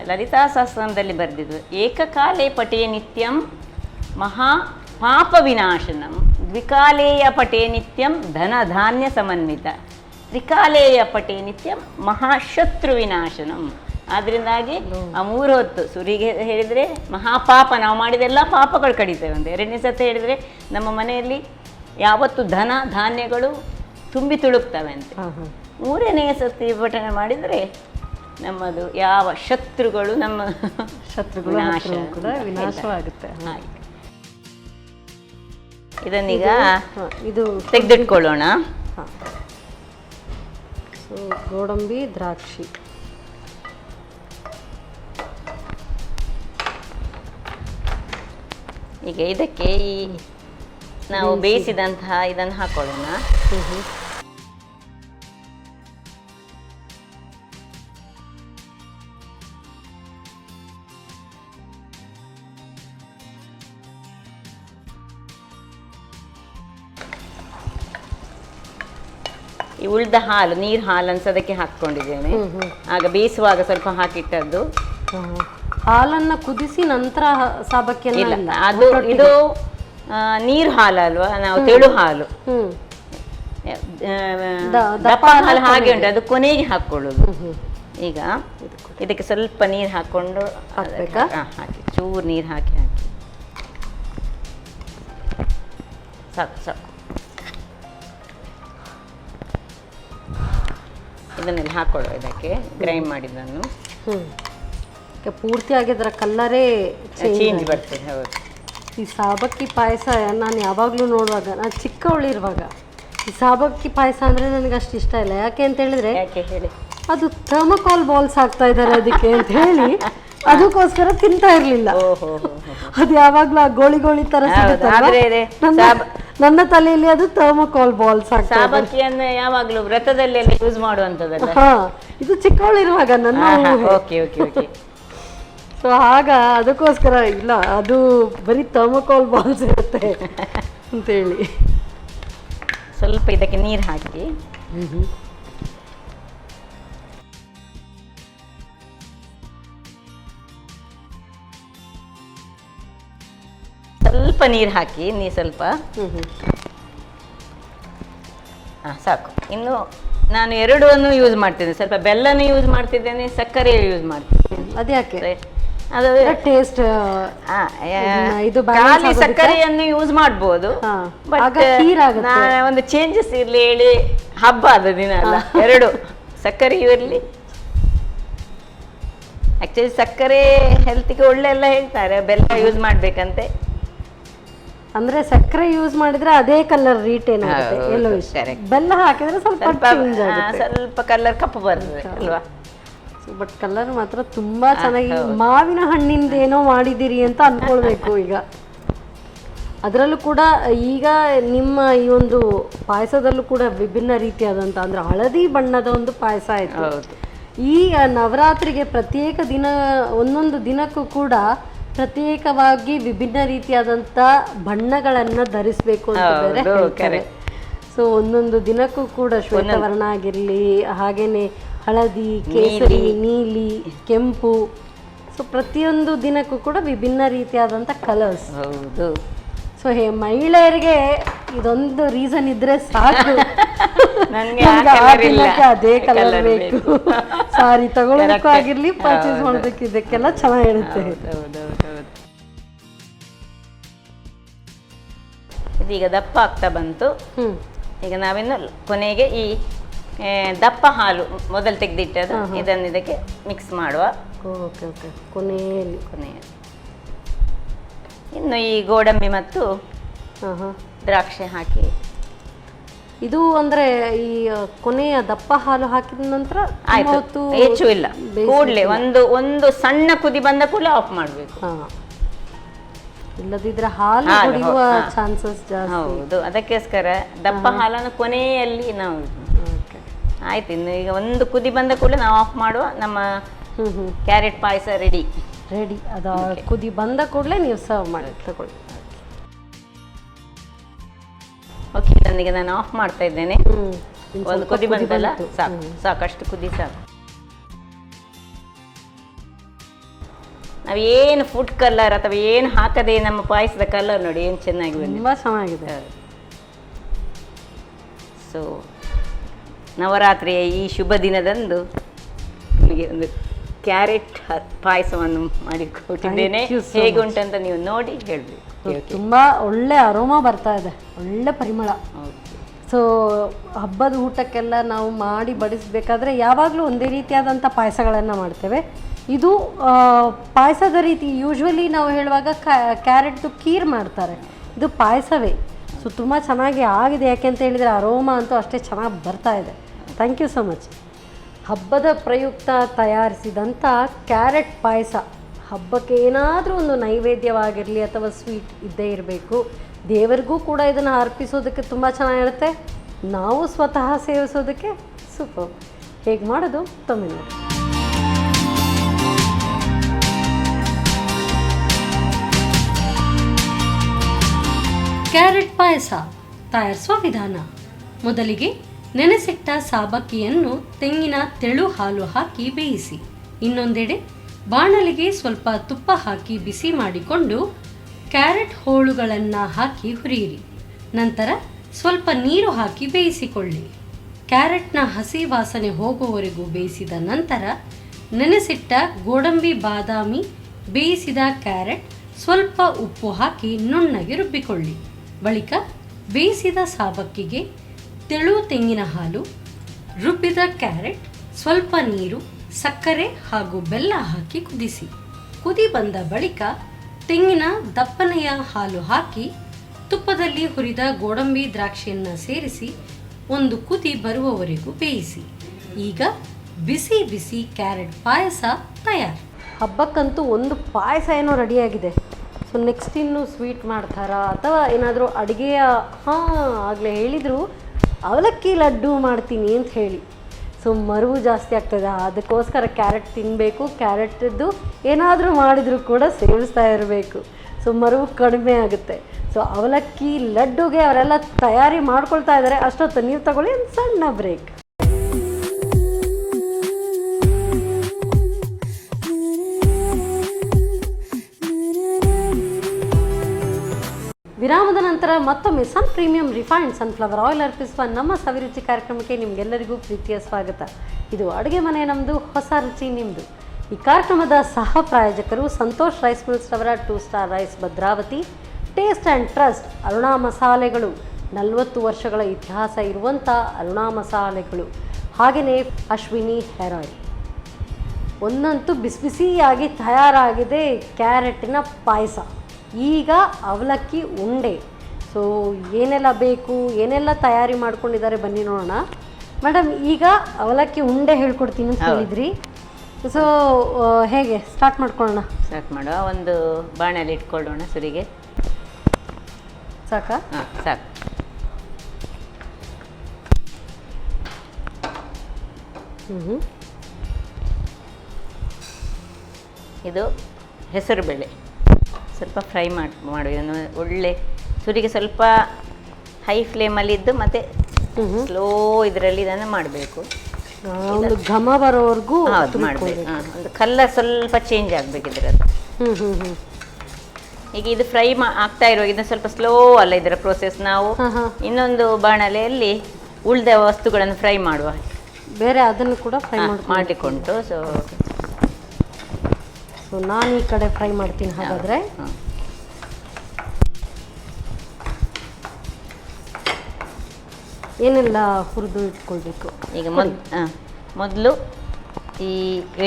ಲಲಿತಾ ಸಹಸ್ರನಾಮದಲ್ಲಿ ಬರೆದಿದ್ದು ಏಕಕಾಲೇ ಪಠೇ ನಿತ್ಯಂ ಮಹಾ ಪಾಪ ವಿನಾಶನಂ, ದ್ವಿಕಾಲೇಯ ಪಠೇ ನಿತ್ಯಂ ಧನ ಧಾನ್ಯ ಸಮನ್ವಿತ, ತ್ರಿಕಾಲೇಯ ಪಠೇ ನಿತ್ಯಂ ಮಹಾಶತ್ರು ವಿನಾಶನಂ. ಆದ್ದರಿಂದಾಗಿ ಆ 3 ಹೊತ್ತು ಸುರಿಗೆ ಹೇಳಿದರೆ ಮಹಾಪಾಪ, ನಾವು ಮಾಡಿದೆಲ್ಲ ಪಾಪಗಳು ಕಡಿತೇವೆ ಅಂತ. 2ನೇ ಸತಿ ಹೇಳಿದರೆ ನಮ್ಮ ಮನೆಯಲ್ಲಿ ಯಾವತ್ತು ಧನ ಧಾನ್ಯಗಳು ತುಂಬಿ ತುಳುಕ್ತವೆ ಅಂತೆ. 3ನೇ ಸತಿ ಪಠನೆ ಮಾಡಿದರೆ ನಮ್ಮದು ಯಾವ ಶತ್ರುಗಳು ನಮ್ಮ ಶತ್ರುಗಳು ಕೂಡ ವಿನಾಶವಾಗುತ್ತೆ. ಇದನ್ನೀಗ ಇದು ತೆಗೆದಿಟ್ಕೊಳ್ಳೋಣ. ಸೊ ಗೋಡಂಬಿ ದ್ರಾಕ್ಷಿ, ಈಗ ಇದಕ್ಕೆ ಈ ನಾವು ಬೇಯಿಸಿದಂತಹ ಇದನ್ನು ಹಾಕೊಳ್ಳೋಣ. ಈ ಉಳಿದ ಹಾಲು, ನೀರು ಹಾಲು ಅನ್ಸೋದಕ್ಕೆ ಹಾಕ್ಕೊಂಡಿದ್ದೇನೆ. ಆಗ ಬೇಯಿಸುವಾಗ ಸ್ವಲ್ಪ ಹಾಕಿಟ್ಟದ್ದು. ಹಾಲನ್ನು ಕುದಿಸಿ ನಂತರ ಸಾಬಕ್ಕಿಯನ್ನು ಇಲ್ಲ, ಅದು ಇದು ನೀರು ಹಾಲು ಅಲ್ವಾ, ನಾವು ತೆಳು ಹಾಲು, ದಪ್ಪ ಹಾಲು ಹಾಗೆ ಉಂಟು, ಅದು ಕೊನೆಗೆ ಹಾಕ್ಕೊಳ್ಳೋದು. ಈಗ ಇದಕ್ಕೆ ಸ್ವಲ್ಪ ನೀರು ಹಾಕ್ಕೊಂಡು ಹಾಕಿ, ಚೂರು ನೀರು ಹಾಕಿ ಸಾಕು ಸಾಕು. ಇದನ್ನೆಲ್ಲ ಹಾಕೊಳ್ಳೋ ಇದಕ್ಕೆ ಗ್ರೈಂಡ್ ಮಾಡಿದ್ದನ್ನು. ಪೂರ್ತಿಯಾಗಿ ಅದರ ಕಲ್ಲರೇ ಚೇಂಜ್ ಬರ್ತದೆ. ಹೌದು. ಈ ಸಾಬಕ್ಕಿ ಪಾಯಸ ನಾನು ಯಾವಾಗಲೂ ನೋಡುವಾಗ, ನಾನು ಚಿಕ್ಕವಳಿರುವಾಗ ಈ ಸಾಬಕ್ಕಿ ಪಾಯಸ ಅಂದರೆ ನನಗೆ ಅಷ್ಟು ಇಷ್ಟ ಇಲ್ಲ. ಯಾಕೆ ಅಂತ ಹೇಳಿದ್ರೆ, ಯಾಕೆ ಹೇಳಿ, ಅದು ಥರ್ಮಕಾಲ್ ಬಾಲ್ಸ್ ಹಾಕ್ತಾ ಇದ್ದಾರೆ ಅದಕ್ಕೆ ಅಂತ ಹೇಳಿ ಅದಕ್ಕೋಸ್ಕರ ತಿಂತಾ ಇರಲಿಲ್ಲ. ಅದು ಯಾವಾಗಲೂ ಆ ಗೋಳಿ ಗೋಳಿ ತರ ನನ್ನ ತಲೆಯಲ್ಲಿ ಅದು ಥರ್ಮಕಾಲ್ ಬಾಲ್ಸ್ ಹಾಕ್ತಾ. ಸಾಬಕ್ಕಿಯನ್ನು ಯಾವಾಗಲೂ ವ್ರತದಲ್ಲಿ ಯೂಸ್ ಮಾಡುವಂಥದ್ದಲ್ಲ. ಇದು ಚಿಕ್ಕವಳಿರುವಾಗ ನನ್ನ. Okay okay okay. ಸೊ ಆಗ ಅದಕ್ಕೋಸ್ಕರ ಇಲ್ಲ, ಅದು ಬರೀ ಥರ್ಮಕಾಲ್ ಬಾಲ್ಸ್ ಇರುತ್ತೆ ಅಂತೇಳಿ ಸ್ವಲ್ಪ ಇದಕ್ಕೆ ನೀರು ಹಾಕಿ ಸ್ವಲ್ಪ ನೀರು ಹಾಕಿ, ಸ್ವಲ್ಪ ಸಾಕು. ಇನ್ನು ನಾನು 2 ಯೂಸ್ ಮಾಡ್ತಿದ್ದೇನೆ, ಸ್ವಲ್ಪ ಬೆಲ್ಲನೂ ಯೂಸ್ ಮಾಡ್ತಿದ್ದೇನೆ, ಸಕ್ಕರೆ ಯೂಸ್ ಮಾಡ್ತಿದ್ದೇನೆ. ಅದ್ಯಾಕೆ? ಅದು ಟೇಸ್ಟ್ ಖಾಲಿ ಸಕ್ಕರೆಯನ್ನು ಯೂಸ್ ಮಾಡ್ಬೋದು, ಬಟ್ ಒಂದು ಚೇಂಜಸ್ ಇರ್ಲಿ ಹೇಳಿ ಹಬ್ಬ ಅದ ದಿನ ಅಲ್ಲ, 2 ಸಕ್ಕರೆ ಇರಲಿ. ಆಕ್ಚುಲಿ ಸಕ್ಕರೆ ಹೆಲ್ತ್ಗೆ ಒಳ್ಳೆ ಎಲ್ಲ ಹೇಳ್ತಾರೆ, ಬೆಲ್ಲ ಯೂಸ್ ಮಾಡ್ಬೇಕಂತೆ. ಅಂದ್ರೆ ಸಕ್ಕರೆ ಯೂಸ್ ಮಾಡಿದ್ರೆ ಅದೇ ಕಲರ್ ರೀಟೇನ್ ಆಗುತ್ತೆ, ಬೆಲ್ಲ ಹಾಕಿದ್ರೆ ಸ್ವಲ್ಪ ಕಲರ್ ಕಪ್ಪು ಬರ್ತದೆ ಅಲ್ವಾ. ಬಟ್ ಕಲರ್ ಮಾತ್ರ ತುಂಬಾ ಚೆನ್ನಾಗಿ, ಮಾವಿನ ಹಣ್ಣಿಂದ ಏನೋ ಮಾಡಿದಿರಿ ಅಂತ ಅನ್ಕೊಳ್ಬೇಕು ಈಗ. ಅದರಲ್ಲೂ ಕೂಡ ಈಗ ನಿಮ್ಮ ಈ ಒಂದು ಪಾಯಸದಲ್ಲೂ ಕೂಡ ವಿಭಿನ್ನ ರೀತಿಯಾದಂಥ, ಅಂದ್ರೆ ಹಳದಿ ಬಣ್ಣದ ಒಂದು ಪಾಯಸ ಆಯಿತು. ಈ ನವರಾತ್ರಿಗೆ ಪ್ರತ್ಯೇಕ ದಿನ, ಒಂದೊಂದು ದಿನಕ್ಕೂ ಕೂಡ ಪ್ರತ್ಯೇಕವಾಗಿ ವಿಭಿನ್ನ ರೀತಿಯಾದಂಥ ಬಣ್ಣಗಳನ್ನು ಧರಿಸಬೇಕು ಅಂತ ಬೇರೆ ಹೇಳ್ತಾರೆ. ಸೊ ಒಂದೊಂದು ದಿನಕ್ಕೂ ಕೂಡ ಶ್ವೇತವರ್ಣ ಆಗಿರಲಿ, ಹಾಗೇನೆ ಹಳದಿ, ಕೇಸರಿ, ನೀಲಿ, ಕೆಂಪು, ಸೊ ಪ್ರತಿಯೊಂದು ದಿನಕ್ಕೂ ಕೂಡ ವಿಭಿನ್ನ ರೀತಿಯಾದಂಥ ಕಲರ್ಸ್. ಹೌದು. ಸೊ ಮಹಿಳೆಯರಿಗೆ ಇದೊಂದು ರೀಸನ್ ಇದ್ರೆ ಸಾಕು, ಅದೇ ಕಲರ್ ಬೇಕು. ಸಾರಿ ತಗೊಳ್ಳೋದಕ್ಕೂ ಆಗಿರ್ಲಿ, ಪರ್ಚೇಸ್ ಮಾಡೋದಕ್ಕೆ ಇದಕ್ಕೆಲ್ಲ ಚೆನ್ನಾಗಿರುತ್ತೆ. ಇದೀಗ ದಪ್ಪ ಆಗ್ತಾ ಬಂತು. ಈಗ ನಾವಿನ್ನು ಕೊನೆಗೆ ಈ ದಪ್ಪ ಹಾಲು ಮೊದಲು ತೆಗೆದಿಟ್ಟದು ಇದನ್ನು ಇದಕ್ಕೆ ಮಿಕ್ಸ್ ಮಾಡುವ. Okay okay. ಕೊನೆಯಲ್ಲಿ ಇನ್ನು ಈ ಗೋಡಂಬಿ ಮತ್ತು ದ್ರಾಕ್ಷಿ ಹಾಕಿ, ಇದು ಅಂದ್ರೆ ಈ ಕೊನೆಯ ದಪ್ಪ ಹಾಲು ಹಾಕಿದ ನಂತರ ಆಯ್ತು, ಹೆಚ್ಚು ಇಲ್ಲ, ಕೂಡಲೇ ಒಂದು ಸಣ್ಣ ಕುದಿ ಬಂದ ಕೂಡಲೇ ಆಫ್ ಮಾಡಬೇಕು. ಇಲ್ಲದಿದ್ರೆ ಹಾಲು ಕುಡಿಯುವ ಚಾನ್ಸಸ್ ಜಾಸ್ತಿ. ಹೌದು, ಅದಕ್ಕೋಸ್ಕರ ದಪ್ಪ ಹಾಲನ್ನು ಕೊನೆಯಲ್ಲಿ ನಾವು. ಆಯ್ತು, ಇನ್ನು ಈಗ ಒಂದು ಕುದಿ ಬಂದ ಕೂಡಲೇ ನಾವು ಆಫ್ ಮಾಡುವ. ನಮ್ಮ ಕ್ಯಾರೆಟ್ ಪಾಯಸ ರೆಡಿ. ರೆಡಿ. ಅದು ಕುದಿ ಬಂದ ಕೂಡಲೇ ನೀವು ಸರ್ವ್ ಮಾಡಿ ತಗೊಳ್ಳಿ. ಓಕೆ, ನನಗೆ ನಾನು ಆಫ್ ಮಾಡ್ತಾ ಇದ್ದೇನೆ. ಒಂದು ಕುದಿ ಬಂದಲ್ಲ, ಸಾಕು, ಸಾಕಷ್ಟು ಕುದಿ ಸಾಕು. ನಾವೇನು ಫುಡ್ ಕಲರ್ ಅಥವಾ ಏನು ಹಾಕದೆ ನಮ್ಮ ಪಾಯಸದ ಕಲರ್ ನೋಡಿ ಏನು ಚೆನ್ನಾಗಿ ಬಂದಿದೆ, ತುಂಬ ಚೆನ್ನಾಗಿದೆ. ಸೊ ನವರಾತ್ರಿಯ ಈ ಶುಭ ದಿನದಂದು ನಿಮಗೆ ಒಂದು ಕ್ಯಾರೆಟ್ ಪಾಯಸವನ್ನು ಮಾಡಿ ಕೊಟ್ಟಿದ್ದೇನೆ. ಹೇಗೆ ಉಂಟಂತ ನೀವು ನೋಡಿ ಹೇಳಬೇಕು. ತುಂಬ ಒಳ್ಳೆ ಅರೋಮಾ ಬರ್ತಾ ಇದೆ, ಒಳ್ಳೆ ಪರಿಮಳ. ಸೊ ಹಬ್ಬದ ಊಟಕ್ಕೆಲ್ಲ ನಾವು ಮಾಡಿ ಬಡಿಸಬೇಕಾದ್ರೆ ಯಾವಾಗಲೂ ಒಂದೇ ರೀತಿಯಾದಂಥ ಪಾಯಸಗಳನ್ನು ಮಾಡ್ತೇವೆ. ಇದು ಪಾಯಸದ ರೀತಿ ಯೂಶ್ವಲಿ ನಾವು ಹೇಳುವಾಗ ಕ್ಯಾರೆಟ್ದು ಖೀರ್ ಮಾಡ್ತಾರೆ, ಇದು ಪಾಯಸವೇ. ಸೊ ತುಂಬ ಚೆನ್ನಾಗಿ ಆಗಿದೆ, ಯಾಕೆ ಅಂತ ಹೇಳಿದರೆ ಅರೋಮಾ ಅಂತೂ ಅಷ್ಟೇ ಚೆನ್ನಾಗಿ ಬರ್ತಾ ಇದೆ. Thank you so much. ಹಬ್ಬದ ಪ್ರಯುಕ್ತ ತಯಾರಿಸಿದಂಥ ಕ್ಯಾರೆಟ್ ಪಾಯಸ ಹಬ್ಬಕ್ಕೆ ಏನಾದರೂ ಒಂದು ನೈವೇದ್ಯವಾಗಿರಲಿ ಅಥವಾ ಸ್ವೀಟ್ ಇದ್ದೇ ಇರಬೇಕು. ದೇವರಿಗೂ ಕೂಡ ಇದನ್ನು ಅರ್ಪಿಸೋದಕ್ಕೆ ತುಂಬ ಚೆನ್ನಾಗಿರುತ್ತೆ, ನಾವು ಸ್ವತಃ ಸೇವಿಸೋದಕ್ಕೆ ಸೂಪರ್. ಹೇಗೆ ಮಾಡೋದು ತಮಿಳು. ಕ್ಯಾರೆಟ್ ಪಾಯಸ ತಯಾರಿಸುವ ವಿಧಾನ. ಮೊದಲಿಗೆ ನೆನೆಸಿಟ್ಟ ಸಾಬಕ್ಕಿಯನ್ನು ತೆಂಗಿನ ತೆಳು ಹಾಲು ಹಾಕಿ ಬೇಯಿಸಿ. ಇನ್ನೊಂದೆಡೆ ಬಾಣಲಿಗೆ ಸ್ವಲ್ಪ ತುಪ್ಪ ಹಾಕಿ ಬಿಸಿ ಮಾಡಿಕೊಂಡು ಕ್ಯಾರೆಟ್ ಹೋಳುಗಳನ್ನು ಹಾಕಿ ಹುರಿಯಿರಿ. ನಂತರ ಸ್ವಲ್ಪ ನೀರು ಹಾಕಿ ಬೇಯಿಸಿಕೊಳ್ಳಿ. ಕ್ಯಾರೆಟ್ನ ಹಸಿ ವಾಸನೆ ಹೋಗುವವರೆಗೂ ಬೇಯಿಸಿದ ನಂತರ ನೆನೆಸಿಟ್ಟ ಗೋಡಂಬಿ, ಬಾದಾಮಿ, ಬೇಯಿಸಿದ ಕ್ಯಾರೆಟ್, ಸ್ವಲ್ಪ ಉಪ್ಪು ಹಾಕಿ ನುಣ್ಣಗೆ ರುಬ್ಬಿಕೊಳ್ಳಿ. ಬಳಿಕ ಬೇಯಿಸಿದ ಸಾಬಕ್ಕಿಗೆ ತೆಳು ತೆಂಗಿನ ಹಾಲು, ರುಬ್ಬಿದ ಕ್ಯಾರೆಟ್, ಸ್ವಲ್ಪ ನೀರು, ಸಕ್ಕರೆ ಹಾಗೂ ಬೆಲ್ಲ ಹಾಕಿ ಕುದಿಸಿ. ಕುದಿ ಬಂದ ಬಳಿಕ ತೆಂಗಿನ ದಪ್ಪನೆಯ ಹಾಲು ಹಾಕಿ ತುಪ್ಪದಲ್ಲಿ ಹುರಿದ ಗೋಡಂಬಿ, ದ್ರಾಕ್ಷಿಯನ್ನು ಸೇರಿಸಿ ಒಂದು ಕುದಿ ಬರುವವರೆಗೂ ಬೇಯಿಸಿ. ಈಗ ಬಿಸಿ ಬಿಸಿ ಕ್ಯಾರೆಟ್ ಪಾಯಸ ತಯಾರು. ಹಬ್ಬಕ್ಕಂತೂ ಒಂದು ಪಾಯಸ ಏನೋ ರೆಡಿಯಾಗಿದೆ. ಸೊ ನೆಕ್ಸ್ಟ್ ಇನ್ನು ಸ್ವೀಟ್ ಮಾಡ್ತಾರಾ ಅಥವಾ ಏನಾದರೂ ಅಡುಗೆಯ ಆಗಲೇ ಹೇಳಿದರು ಅವಲಕ್ಕಿ ಲಡ್ಡು ಮಾಡ್ತೀನಿ ಅಂತ ಹೇಳಿ. ಸೊ ಮರುವು ಜಾಸ್ತಿ ಆಗ್ತದೆ, ಅದಕ್ಕೋಸ್ಕರ ಕ್ಯಾರೆಟ್ ತಿನ್ನಬೇಕು. ಕ್ಯಾರೆಟದ್ದು ಏನಾದರೂ ಮಾಡಿದರೂ ಕೂಡ ಸೇವಿಸ್ತಾ ಇರಬೇಕು. ಸೊ ಮರುವು ಕಡಿಮೆ ಆಗುತ್ತೆ. ಸೊ ಅವಲಕ್ಕಿ ಲಡ್ಡುಗೆ ಅವರೆಲ್ಲ ತಯಾರಿ ಮಾಡ್ಕೊಳ್ತಾ ಇದ್ದಾರೆ. ಅಷ್ಟೊತ್ತು ನೀವು ತಗೊಳ್ಳಿ ಒಂದು ಸಣ್ಣ ಬ್ರೇಕ್. ವಿರಾಮದ ನಂತರ ಮತ್ತೊಮ್ಮೆ ಸನ್ ಪ್ರೀಮಿಯಂ ರಿಫೈನ್ಡ್ ಸನ್ಫ್ಲವರ್ ಆಯಿಲ್ ಅರ್ಪಿಸುವ ನಮ್ಮ ಸವಿರುಚಿ ಕಾರ್ಯಕ್ರಮಕ್ಕೆ ನಿಮಗೆಲ್ಲರಿಗೂ ಪ್ರೀತಿಯ ಸ್ವಾಗತ. ಇದು ಅಡುಗೆ ಮನೆ ನಮ್ಮದು, ಹೊಸ ರುಚಿ ನಿಮ್ಮದು. ಈ ಕಾರ್ಯಕ್ರಮದ ಸಹ ಪ್ರಾಯೋಜಕರು ಸಂತೋಷ್ ರೈಸ್ ಮಿಲ್ಸ್ ಅವರ 2 star rice Bhadravati, taste and trust Aruna ಮಸಾಲೆಗಳು, 40 ವರ್ಷಗಳ ಇತಿಹಾಸ ಇರುವಂಥ ಅರುಣಾ ಮಸಾಲೆಗಳು, ಹಾಗೆಯೇ ಅಶ್ವಿನಿ ಹೇರ್ ಆಯಿಲ್. ಒಂದಂತೂ ಬಿಸಿ ಬಿಸಿಯಾಗಿ ತಯಾರಾಗಿದೆ ಕ್ಯಾರೆಟಿನ ಪಾಯಸ. ಈಗ ಅವಲಕ್ಕಿ ಉಂಡೆ. ಸೊ ಏನೆಲ್ಲ ಬೇಕು, ಏನೆಲ್ಲ ತಯಾರಿ ಮಾಡ್ಕೊಂಡಿದ್ದಾರೆ ಬನ್ನಿ ನೋಡೋಣ. ಮೇಡಮ್, ಈಗ ಅವಲಕ್ಕಿ ಉಂಡೆ ಹೇಳ್ಕೊಡ್ತೀನಿ ಅಂತ ಹೇಳಿದ್ರಿ. ಸೊ ಹೇಗೆ ಸ್ಟಾರ್ಟ್ ಮಾಡ್ಕೊಳ್ಳೋಣ? ಸ್ಟಾರ್ಟ್ ಮಾಡುವ. ಒಂದು ಬಾಣಲ್ಲಿ ಇಟ್ಕೊಳ್ಳೋಣ ಸುರಿಗೆ. ಸಾಕಾ? ಹಾಂ, ಸಾಕು. ಇದು ಹೆಸರುಬೇಳೆ ಸ್ವಲ್ಪ ಫ್ರೈ ಮಾಡಿ ಇದನ್ನು ಒಳ್ಳೆ ಸುರಿಗೆ ಸ್ವಲ್ಪ ಹೈ ಫ್ಲೇಮಲ್ಲಿದ್ದು ಮತ್ತು ಸ್ಲೋ ಇದರಲ್ಲಿ ಇದನ್ನು ಮಾಡಬೇಕು. ಒಂದು ಘಮ ಬರೋವರೆಗೂ ಹೌದು ಮಾಡಬೇಕು. ಒಂದು ಕಲರ್ ಸ್ವಲ್ಪ ಚೇಂಜ್ ಆಗಬೇಕು ಇದರದ್ದು. ಈಗ ಇದು ಫ್ರೈ ಆಗ್ತಾ ಇರೋ ಇದನ್ನು ಸ್ವಲ್ಪ ಸ್ಲೋ ಅಲ್ಲ ಇದರ ಪ್ರೋಸೆಸ್. ನಾವು ಇನ್ನೊಂದು ಬಾಣಲೆಯಲ್ಲಿ ಉಳಿದ ವಸ್ತುಗಳನ್ನು ಫ್ರೈ ಮಾಡುವ. ಬೇರೆ ಅದನ್ನು ಕೂಡ ಫ್ರೈ ಮಾಡಿಕೊಂಡು ಸೊ ನಾನು ಈ ಕಡೆ ಫ್ರೈ ಮಾಡ್ತೀನಿ. ಹಾಗಾದರೆ ಏನೆಲ್ಲ ಹುರಿದು ಇಟ್ಕೊಳ್ಬೇಕು? ಈಗ ಮೊದಲು ಈ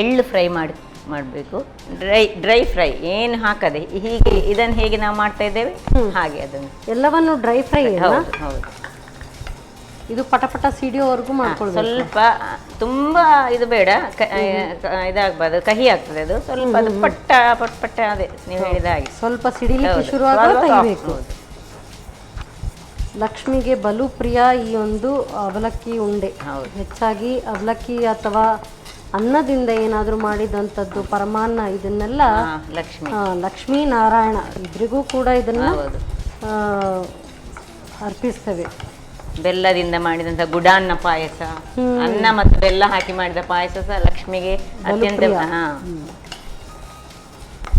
ಎಳ್ಳು ಫ್ರೈ ಮಾಡಬೇಕು. ಡ್ರೈ ಫ್ರೈ ಏನು ಹಾಕದೆ ಹೀಗೆ ಇದನ್ನು ಹೇಗೆ ನಾವು ಮಾಡ್ತಾ ಇದ್ದೇವೆ ಹಾಗೆ ಅದನ್ನು ಎಲ್ಲವನ್ನು ಡ್ರೈ ಫ್ರೈ. ಹೌದು ಹೌದು. ಇದು ಪಟಪಟ ಸಿಡಿಯೋವರೆಗೂ ಮಾಡ್ಕೊಳ್ಬೇಕು. ಸ್ವಲ್ಪ ತುಂಬ ಇದು ಬೇಡ, ಇದಾಗಬಾರ್ದು, ಕಹಿ ಆಗ್ತದೆ ಅದು. ಸ್ವಲ್ಪ ಅದು ಪಟ್ಟ ಪಟ್ಟ ಅದೇ ನೀವು ಹೇಳಿದ ಹಾಗೆ ಸ್ವಲ್ಪ ಸಿಡಿಲಿಕ್ಕೆ ಶುರುವಾಗ ತೆಗಿಬೇಕು. ಲಕ್ಷ್ಮಿಗೆ ಬಲು ಪ್ರಿಯ ಈ ಒಂದು ಅವಲಕ್ಕಿ ಉಂಡೆ. ಹೆಚ್ಚಾಗಿ ಅವಲಕ್ಕಿ ಅಥವಾ ಅನ್ನದಿಂದ ಏನಾದರೂ ಮಾಡಿದಂಥದ್ದು ಪರಮಾನ್ನ ಇದನ್ನೆಲ್ಲ ಲಕ್ಷ್ಮಿ ಲಕ್ಷ್ಮೀ ನಾರಾಯಣ ಇಬ್ಬರಿಗೂ ಕೂಡ ಇದನ್ನು ಹೌದು. ಅರ್ಪಿಸ್ತೇವೆ. ಬೆಲ್ಲದಿಂದ ಮಾಡಿದಂಥ ಗುಡಾನ್ನ ಪಾಯಸ, ಅನ್ನ ಮತ್ತು ಬೆಲ್ಲ ಹಾಕಿ ಮಾಡಿದ ಪಾಯಸ ಸಹ ಲಕ್ಷ್ಮಿಗೆ ಅತ್ಯಂತ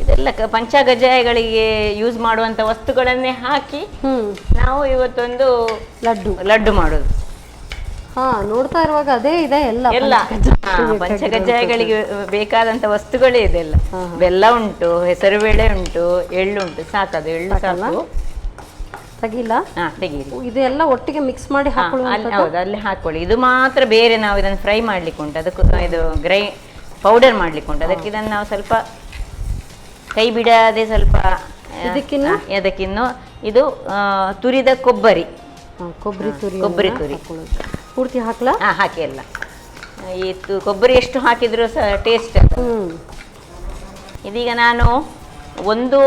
ಇದೆಲ್ಲ ಪಂಚಗಜ್ಜಾಯಗಳಿಗೆ ಯೂಸ್ ಮಾಡುವಂತ ವಸ್ತುಗಳನ್ನೇ ಹಾಕಿ ನಾವು ಇವತ್ತೊಂದು ಲಡ್ಡು ಮಾಡೋದು. ನೋಡ್ತಾ ಇರುವಾಗ ಅದೇ ಇದೆ ಎಲ್ಲ ಪಂಚಗಜ್ಜಾಯಗಳಿಗೆ ಬೇಕಾದಂತ ವಸ್ತುಗಳೇ ಇದೆಲ್ಲ. ಬೆಲ್ಲ ಉಂಟು, ಹೆಸರುಬೇಳೆ ಉಂಟು, ಎಳ್ಳು ಉಂಟು. ಸಾಕದು, ಎಳ್ಳು ಸಾಕು. ತೆಗಿಲ್ಲ, ತೆಗೀರಿ. ಇದೆಲ್ಲ ಒಟ್ಟಿಗೆ ಮಿಕ್ಸ್ ಮಾಡಿ ಹಾಕೊಳ್ಳಿ. ಹೌದು, ಅಲ್ಲಿ ಹಾಕೊಳ್ಳಿ. ಇದು ಮಾತ್ರ ಬೇರೆ ನಾವು ಇದನ್ನು ಫ್ರೈ ಮಾಡ್ಲಿಕ್ಕೆ ಉಂಟು, ಅದಕ್ಕೆ ಇದು ಪೌಡರ್ ಮಾಡ್ಲಿಕ್ಕೆ ಉಂಟು. ಅದಕ್ಕೆ ಇದನ್ನು ನಾವು ಸ್ವಲ್ಪ ಕೈ ಬಿಡದೆ ಸ್ವಲ್ಪ ಅದಕ್ಕಿನ್ನು ಇದು ತುರಿದ ಕೊಬ್ಬರಿ ತುರಿ ಪೂರ್ತಿ ಹಾಕ್ಲಾ? ಹಾಕಿ ಎಲ್ಲ. ಈ ಕೊಬ್ಬರಿ ಎಷ್ಟು ಹಾಕಿದ್ರು ಸಹ ಟೇಸ್ಟ್. ಇದೀಗ ನಾನು 1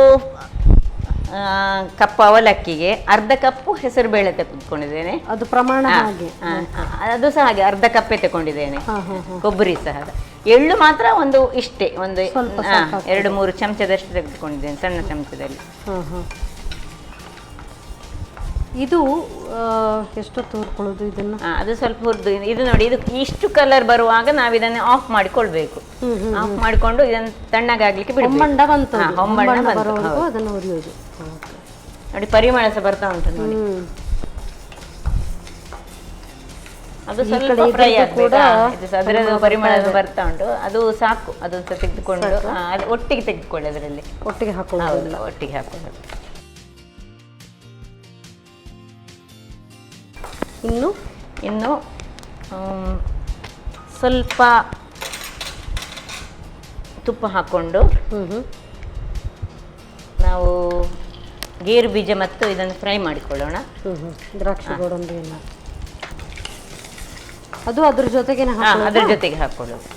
ಕಪ್ ಅವಲಕ್ಕಿಗೆ ಅರ್ಧ ಕಪ್ಪು ಹೆಸರು ಬೇಳೆ ತೆಗೆದುಕೊಂಡಿದ್ದೇನೆ. ಅದು ಪ್ರಮಾಣ ಹಾಗೆ. ಅದು ಸಹ ಹಾಗೆ ಅರ್ಧ ಕಪ್ಪೆ ತಗೊಂಡಿದ್ದೇನೆ. ಕೊಬ್ಬರಿ ಸಹ. ಎಳ್ಳು ಮಾತ್ರ ಇಷ್ಟೇ, 2-3 ಚಮಚದಷ್ಟು ತೆಗೆದುಕೊಂಡಿದ್ದೇನೆ, ಸಣ್ಣ ಚಮಚದಲ್ಲಿ. ಇದು ಎಷ್ಟು ತೋರ್ಕೊಳ್ಳೋದು ಇದನ್ನ? ಅದು ಸ್ವಲ್ಪ ಹುರಿದು ಇದು ನೋಡಿ, ಇದು ಇಷ್ಟು ಕಲರ್ ಬರುವಾಗ ನಾವು ಇದನ್ನು ಆಫ್ ಮಾಡಿಕೊಳ್ಬೇಕು. ಆಫ್ ಮಾಡಿಕೊಂಡು ಇದನ್ನು ತಣ್ಣಗಾಗ್ಲಿಕ್ಕೆ ಬಿಡಬೇಕು. ಹೊಂಬಂಡ ಬಂತು, ಹೊಂಬಂಡ ಬರುವವರೆಗೂ ಅದನ್ನು ಹುರಿಯೋದು. ನೋಡಿ ಪರಿಮಳ ಸಹ ಬರ್ತಾ ಉಂಟು ನೋಡಿ. ಅದು ಸ್ವಲ್ಪ ಫ್ರೈ ಆಗ್ತದೆ, ಅದರ ಪರಿಮಳ ಬರ್ತಾ ಉಂಟು. ಅದು ಸಾಕು, ಅದನ್ನು ಸಹ ತೆಗೆದುಕೊಂಡು ಅದು ಒಟ್ಟಿಗೆ ತೆಗೆದುಕೊಳ್ಳಿ. ಅದರಲ್ಲಿ ಒಟ್ಟಿಗೆ ಹಾಕೊಳ್ಳೋದಿಲ್ಲ, ಒಟ್ಟಿಗೆ ಹಾಕೊಳ್ಳೋದು. ಇನ್ನು ಸ್ವಲ್ಪ ತುಪ್ಪ ಹಾಕ್ಕೊಂಡು ನಾವು ಗೇರು ಬೀಜ ಮತ್ತು ಇದನ್ನು ಫ್ರೈ ಮಾಡಿಕೊಳ್ಳೋಣ. ದ್ರಾಕ್ಷಿ ಗೋಡಂಬಿ ಎಲ್ಲ ಅದು ಅದ್ರ ಜೊತೆಗೆ ಹಾಕೊಳ್ಳೋದು.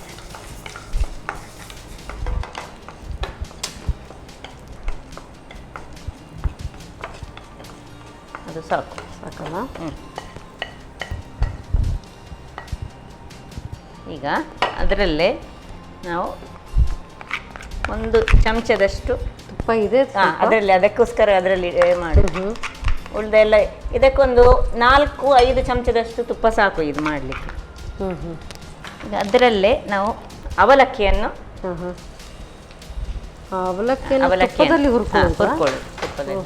ಅದು ಸಾಕಲ್ಲ? ಈಗ ಅದರಲ್ಲೇ ನಾವು 1 ಚಮಚದಷ್ಟು ತುಪ್ಪ ಇದೆ ಅದರಲ್ಲಿ, ಅದಕ್ಕೋಸ್ಕರ ಅದರಲ್ಲಿ ಮಾಡಿ. ಉಳಿದೆಲ್ಲ ಇದಕ್ಕೊಂದು 4-5 ಚಮಚದಷ್ಟು ತುಪ್ಪ ಸಾಕು ಇದು ಮಾಡಲಿಕ್ಕೆ. ಈಗ ಅದರಲ್ಲೇ ನಾವು ಅವಲಕ್ಕಿಯನ್ನು ಹುರ್ಕೊಳ್ಳಿ ತುಪ್ಪದಲ್ಲಿ.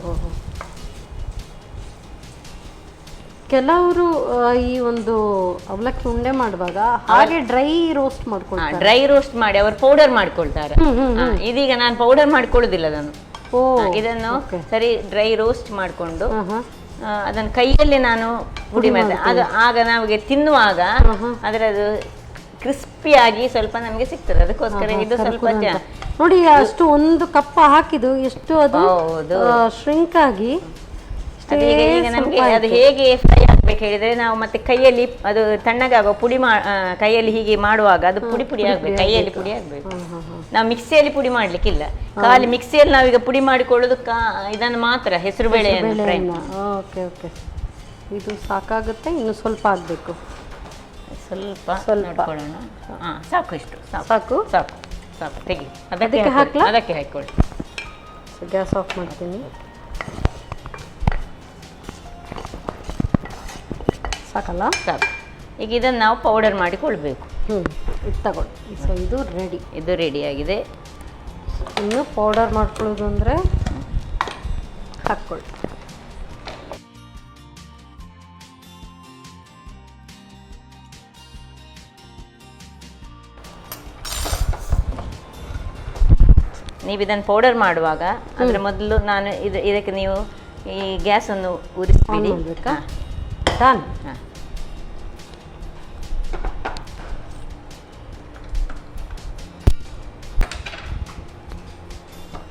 ಕೆಲವರು ಈ ಒಂದು ಅವಲಕ್ಕಿ ಉಂಡೆ ಮಾಡುವಾಗ ಹಾಗೆ ಡ್ರೈ ರೋಸ್ಟ್ ಮಾಡ್ಕೊಳ್ತಾರೆ. ಡ್ರೈ ರೋಸ್ಟ್ ಮಾಡಿ ಅವರು ಪೌಡರ್ ಮಾಡ್ಕೊಳ್ತಾರೆ. ಇದೀಗ ನಾನು ಪೌಡರ್ ಮಾಡ್ಕೊಳ್ಳೋದಿಲ್ಲ, ನಾನು ಇದನ್ನು ಸರಿ ಡ್ರೈ ರೋಸ್ಟ್ ಮಾಡಿಕೊಂಡು ಅದನ್ನು ಕೈಯಲ್ಲಿ ನಾನು ಪುಡಿ ಮಾಡಿದೆ. ಅದು ಆಗ ನಮಗೆ ತಿನ್ನುವಾಗ ಅದರದು ಕ್ರಿಸ್ಪಿಯಾಗಿ ಸ್ವಲ್ಪ ನಮಗೆ ಸಿಗ್ತದೆ. ಅದಕ್ಕೋಸ್ಕರ ಇದು ಸ್ವಲ್ಪ ನೋಡಿ, ಅಷ್ಟು 1 ಕಪ್ ಹಾಕಿದ್ದು ಎಷ್ಟು ಅದು ಶ್ರಿಂಕ್ ಆಗಿ. ಈಗ ನಮಗೆ ಅದು ಹೇಗೆ ಫ್ರೈ ಆಗ್ಬೇಕು ಹೇಳಿದ್ರೆ, ನಾವು ಮತ್ತೆ ಕೈಯಲ್ಲಿ ಅದು ತಣ್ಣಗಾಗುವ ಪುಡಿ ಕೈಯಲ್ಲಿ ಹೀಗೆ ಮಾಡುವಾಗ ಅದು ಪುಡಿ ಆಗ್ಬೇಕು, ಕೈಯಲ್ಲಿ ಪುಡಿ ಆಗ್ಬೇಕು. ನಾವು ಮಿಕ್ಸಿಯಲ್ಲಿ ಪುಡಿ ಮಾಡ್ಲಿಕ್ಕಿಲ್ಲ, ಖಾಲಿ ಮಿಕ್ಸಿಯಲ್ಲಿ ನಾವೀಗ ಪುಡಿ ಮಾಡಿಕೊಳ್ಳೋದು ಇದನ್ನು ಮಾತ್ರ, ಹೆಸರು ಬೇಳೆಯನ್ನು ಫ್ರೈ. ಓಕೆ ಓಕೆ, ಇದು ಸಾಕಾಗುತ್ತೆ, ಇನ್ನು ಸ್ವಲ್ಪ ಆಗಬೇಕು. ಸ್ವಲ್ಪ ನೋಡ್ಕೊಳ್ಳೋಣ. ಸಾಕು, ಇಷ್ಟು ಸಾಕು ಸಾಕು ಸಾಕು ತೆಗಿ. ಅದಕ್ಕೆ ಹಾಕೊಳ್ಳಿ. ಗ್ಯಾಸ್ ಆಫ್ ಮಾಡ್ತೀನಿ. ಸಾಕಲ್ಲ? ಸಾಕು. ಈಗ ಇದನ್ನು ನಾವು ಪೌಡರ್ ಮಾಡಿಕೊಳ್ಬೇಕು. ಇದು ತಗೊಳ್ಳಿ. ಸೊ ಇದು ರೆಡಿಯಾಗಿದೆ. ಇನ್ನು ಪೌಡರ್ ಮಾಡ್ಕೊಳ್ಳೋದು ಅಂದರೆ ಹಾಕ್ಕೊಳ್ಳಿ. ನೀವು ಇದನ್ನು ಪೌಡರ್ ಮಾಡುವಾಗ ಅಂದರೆ ಮೊದಲು ನಾನು ಇದಕ್ಕೆ ನೀವು ಈ ಗ್ಯಾಸನ್ನು ಉರಿಸ್ಬಿಡಿ. ಡನ್.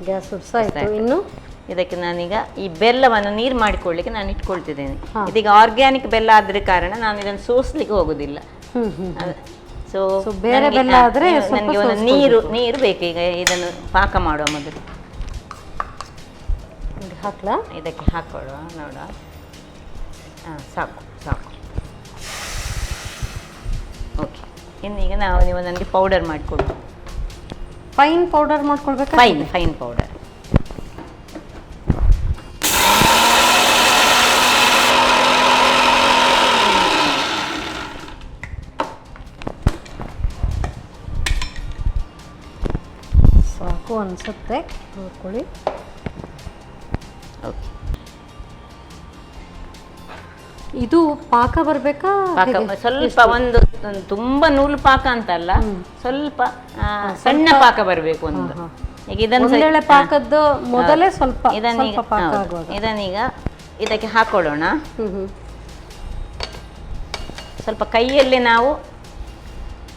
ಗ್ಯಾಸ್ ಉರಿಸಾಯ್ತು. ಇನ್ನು ಇದಕ್ಕೆ ನಾನೀಗ ಈ ಬೆಲ್ಲವನ್ನು ನೀರು ಮಾಡಿಕೊಳ್ಳಿಕ್ಕೆ ನಾನು ಇಟ್ಕೊಳ್ತಿದ್ದೇನೆ. ಇದೀಗ ಆರ್ಗ್ಯಾನಿಕ್ ಬೆಲ್ಲ ಆದ್ರೆ ಕಾರಣ ನಾನು ಇದನ್ನು ಸೋಸ್ಲಿಕ್ಕೆ ಹೋಗುದಿಲ್ಲ. ಸೊ ಬೇರೆ ಬೆಲ್ಲ ಆದ್ರೆ ನನಗೆ ಒಂದು ನೀರು ಬೇಕು. ಈಗ ಇದನ್ನು ಪಾಕ ಮಾಡುವ ಮೊದಲು ಹಾಕ್ಲಾ? ಇದಕ್ಕೆ ಹಾಕೊಳ್ಳುವ ನೋಡ. ಸಾಕು. ಓಕೆ, ಈಗ ನೀವು ನನಗೆ ಪೌಡರ್ ಮಾಡಿಕೊಡು. ಫೈನ್ ಪೌಡರ್ ಮಾಡ್ಕೊಳ್ಬೇಕಾ? Fine powder. ಸಾಕು ಅನ್ಸುತ್ತೆ, ನೋಡ್ಕೊಳ್ಳಿ. ಓಕೆ, ಇದು ಪಾಕ ಬರ್ಬೇಕಾ? ಪಾಕ ಸ್ವಲ್ಪ ಒಂದು ತುಂಬಾ ನೂಲು ಪಾಕ ಅಂತಲ್ಲ, ಸ್ವಲ್ಪ ಸಣ್ಣ ಪಾಕ ಬರಬೇಕು ಒಂದು. ಈಗ ಇದನ್ನ ಪಾಕದ್ದು ಮೊದಲೇ ಸ್ವಲ್ಪ ಪಾಕ ಆಗುವಾಗ ಇದನ್ನೀಗ ಇದಕ್ಕೆ ಹಾಕೊಳ್ಳೋಣ. ಸ್ವಲ್ಪ ಕೈಯಲ್ಲೇ ನಾವು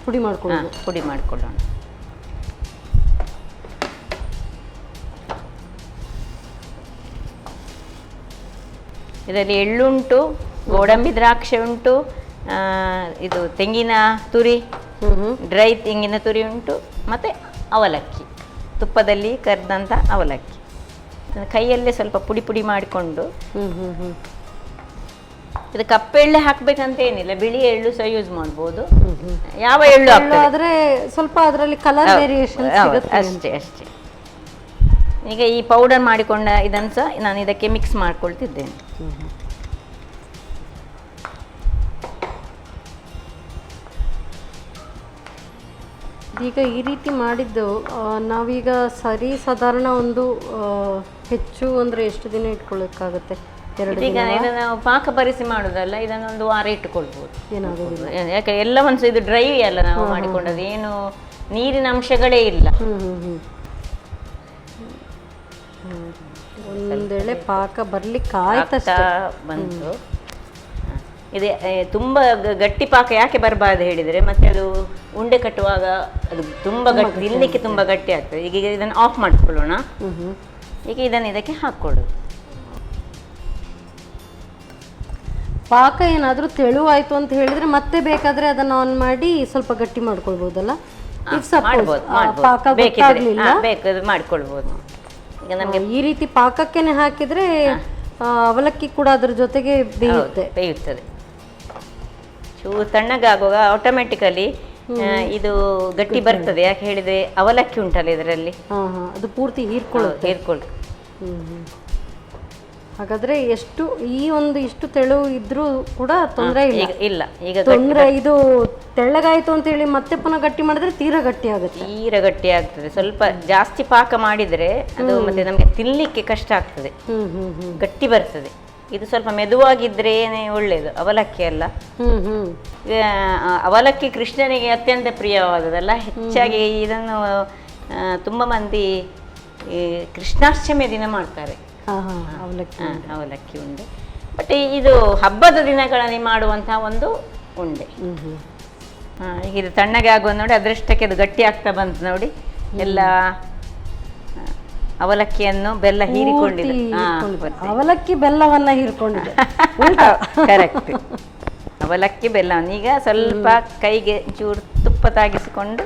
ಪುಡಿ ಮಾಡ್ಕೊಳ್ಳೋಣ. ಇದರಲ್ಲಿ ಎಳ್ಳುಂಟು, ಗೋಡಂಬಿ ದ್ರಾಕ್ಷಿ ಉಂಟು, ಇದು ತೆಂಗಿನ ತುರಿ, ಡ್ರೈ ತೆಂಗಿನ ತುರಿ ಉಂಟು, ಮತ್ತು ಅವಲಕ್ಕಿ, ತುಪ್ಪದಲ್ಲಿ ಕರೆದಂಥ ಅವಲಕ್ಕಿ. ಕೈಯಲ್ಲೇ ಸ್ವಲ್ಪ ಪುಡಿ ಮಾಡಿಕೊಂಡು, ಇದು ಕಪ್ಪೆಳ್ಳೆ ಹಾಕ್ಬೇಕಂತ ಏನಿಲ್ಲ, ಬಿಳಿ ಎಳ್ಳು ಸಹ ಯೂಸ್ ಮಾಡ್ಬೋದು, ಯಾವ ಎಳ್ಳು ಆದ್ರೆ ಸ್ವಲ್ಪ ಅದರಲ್ಲಿ ಕಲರ್ ವೇರಿಯೇಷನ್ ಅಷ್ಟೇ. ಈಗ ಈ ಪೌಡರ್ ಮಾಡಿಕೊಂಡ ಇದನ್ನು ಸಹ ನಾನು ಇದಕ್ಕೆ ಮಿಕ್ಸ್ ಮಾಡ್ಕೊಳ್ತಿದ್ದೇನೆ. ಈಗ ಈ ರೀತಿ ಮಾಡಿದ್ದು ನಾವೀಗ ಸಾಧಾರಣ ಒಂದು ಹೆಚ್ಚು ಅಂದ್ರೆ ಎಷ್ಟು ದಿನ ಇಟ್ಕೊಳ್ಳೋಕ್ಕಾಗುತ್ತೆ? 2 ದಿನ. ಈಗ ಇದನ್ನು ಪಾಕ ಪರಿಸಿ ಮಾಡೋದಲ್ಲ, ಇದನ್ನೊಂದು ವಾರ ಇಟ್ಟುಕೊಳ್ಬೋದು, ಏನಾಗೋದಿಲ್ಲ. ಯಾಕೆ ಎಲ್ಲ ಒಂದು ಇದು ಡ್ರೈ ಅಲ್ಲ ನಾವು ಮಾಡಿಕೊಂಡದ್ದು, ಏನು ನೀರಿನ ಅಂಶಗಳೇ ಇಲ್ಲ. ಒಂದೆಳೆ ಪಾಕ ಬರ್ಲಿಕ್ಕೆ ಆಯ್ತಾ ಬಂತು. ಇದೆ ತುಂಬ ಗಟ್ಟಿ ಪಾಕ ಯಾಕೆ ಬರಬಾರ್ದು ಹೇಳಿದರೆ, ಮತ್ತೆ ಅದು ಉಂಡೆ ಕಟ್ಟುವಾಗ ಅದು ತುಂಬ ಗಟ್ಟಿ, ತಿನ್ನಲಿಕ್ಕೆ ತುಂಬ ಗಟ್ಟಿ ಆಗ್ತದೆ. ಈಗ ಇದನ್ನು ಆಫ್ ಮಾಡಿಕೊಳ್ಳೋಣ. ಈಗ ಇದನ್ನು ಇದಕ್ಕೆ ಹಾಕ್ಕೊಳ್ಳೋದು. ಪಾಕ ಏನಾದರೂ ತೆಳುವಾಯ್ತು ಅಂತ ಹೇಳಿದ್ರೆ ಮತ್ತೆ ಬೇಕಾದ್ರೆ ಅದನ್ನ ಆನ್ ಮಾಡಿ ಸ್ವಲ್ಪ ಗಟ್ಟಿ ಮಾಡ್ಕೊಳ್ಬಹುದಲ್ಲ? ಪಾಕ ಬೇಕಾದ್ರೆ ಮಾಡ್ಕೊಳ್ಬೋದು. ಈಗ ನಮಗೆ ಈ ರೀತಿ ಪಾಕಕ್ಕೇನೆ ಹಾಕಿದ್ರೆ ಅವಲಕ್ಕಿ ಕೂಡ ಅದ್ರ ಜೊತೆಗೆ ಬೇಯುತ್ತದೆ. ಚೂರು ತಣ್ಣಗಾಗುವಾಗ ಆಟೋಮೆಟಿಕಲಿ ಇದು ಗಟ್ಟಿ ಬರ್ತದೆ. ಯಾಕೆ ಹೇಳಿದ್ರೆ ಅವಲಕ್ಕಿ ಉಂಟಲ್ಲ ಇದರಲ್ಲಿ, ಅದು ಪೂರ್ತಿ ಹೀರ್ಕೊಳ್ಳುತ್ತೆ. ಹಾಗಾದ್ರೆ ಎಷ್ಟು ಇಷ್ಟು ತೆಳು ಇದ್ರೂ ಕೂಡ ತೊಂದರೆ ಇಲ್ಲ. ಈಗ ತೊಂದರೆ ಇದು ತೆಳ್ಳಗಾಯ್ತು ಅಂತ ಹೇಳಿ ಮತ್ತೆ ಪುನಃ ಗಟ್ಟಿ ಮಾಡಿದ್ರೆ ತೀರಾ ಗಟ್ಟಿ ಆಗ್ತದೆ. ಸ್ವಲ್ಪ ಜಾಸ್ತಿ ಪಾಕ ಮಾಡಿದ್ರೆ ಅದು ಮತ್ತೆ ನಮಗೆ ತಿನ್ಲಿಕ್ಕೆ ಕಷ್ಟ ಆಗ್ತದೆ, ಗಟ್ಟಿ ಬರ್ತದೆ. ಇದು ಸ್ವಲ್ಪ ಮೆದುವಾಗಿದ್ರೇನೆ ಒಳ್ಳೇದು. ಅವಲಕ್ಕಿ ಅಲ್ಲ, ಅವಲಕ್ಕಿ ಕೃಷ್ಣನಿಗೆ ಅತ್ಯಂತ ಪ್ರಿಯವಾದದಲ್ಲ. ಹೆಚ್ಚಾಗಿ ಇದನ್ನು ತುಂಬ ಮಂದಿ ಕೃಷ್ಣಾಷ್ಟಮಿಯ ದಿನ ಮಾಡ್ತಾರೆ ಅವಲಕ್ಕಿ ಉಂಡೆ. ಬಟ್ ಇದು ಹಬ್ಬದ ದಿನಗಳಲ್ಲಿ ಮಾಡುವಂತಹ ಒಂದು ಉಂಡೆ. ಇದು ತಣ್ಣಗೆ ಆಗುವ ನೋಡಿ, ಅದರಷ್ಟಕ್ಕೆ ಅದು ಗಟ್ಟಿ ಆಗ್ತಾ ಬಂತು ನೋಡಿ. ಎಲ್ಲ ಅವಲಕ್ಕಿಯನ್ನು ಬೆಲ್ಲ ಹೀರಿಕೊಂಡಿದೆ. ಅವಲಕ್ಕಿ ಬೆಲ್ಲವನ್ನ ಹೀರಿಕೊಂಡಿದೆ. ಕರೆಕ್ಟ್. ಅವಲಕ್ಕಿ ಬೆಲ್ಲವನ್ನು ಈಗ ಸ್ವಲ್ಪ ಕೈಗೆ ಚೂರು ತುಪ್ಪ ತಾಗಿಸಿಕೊಂಡು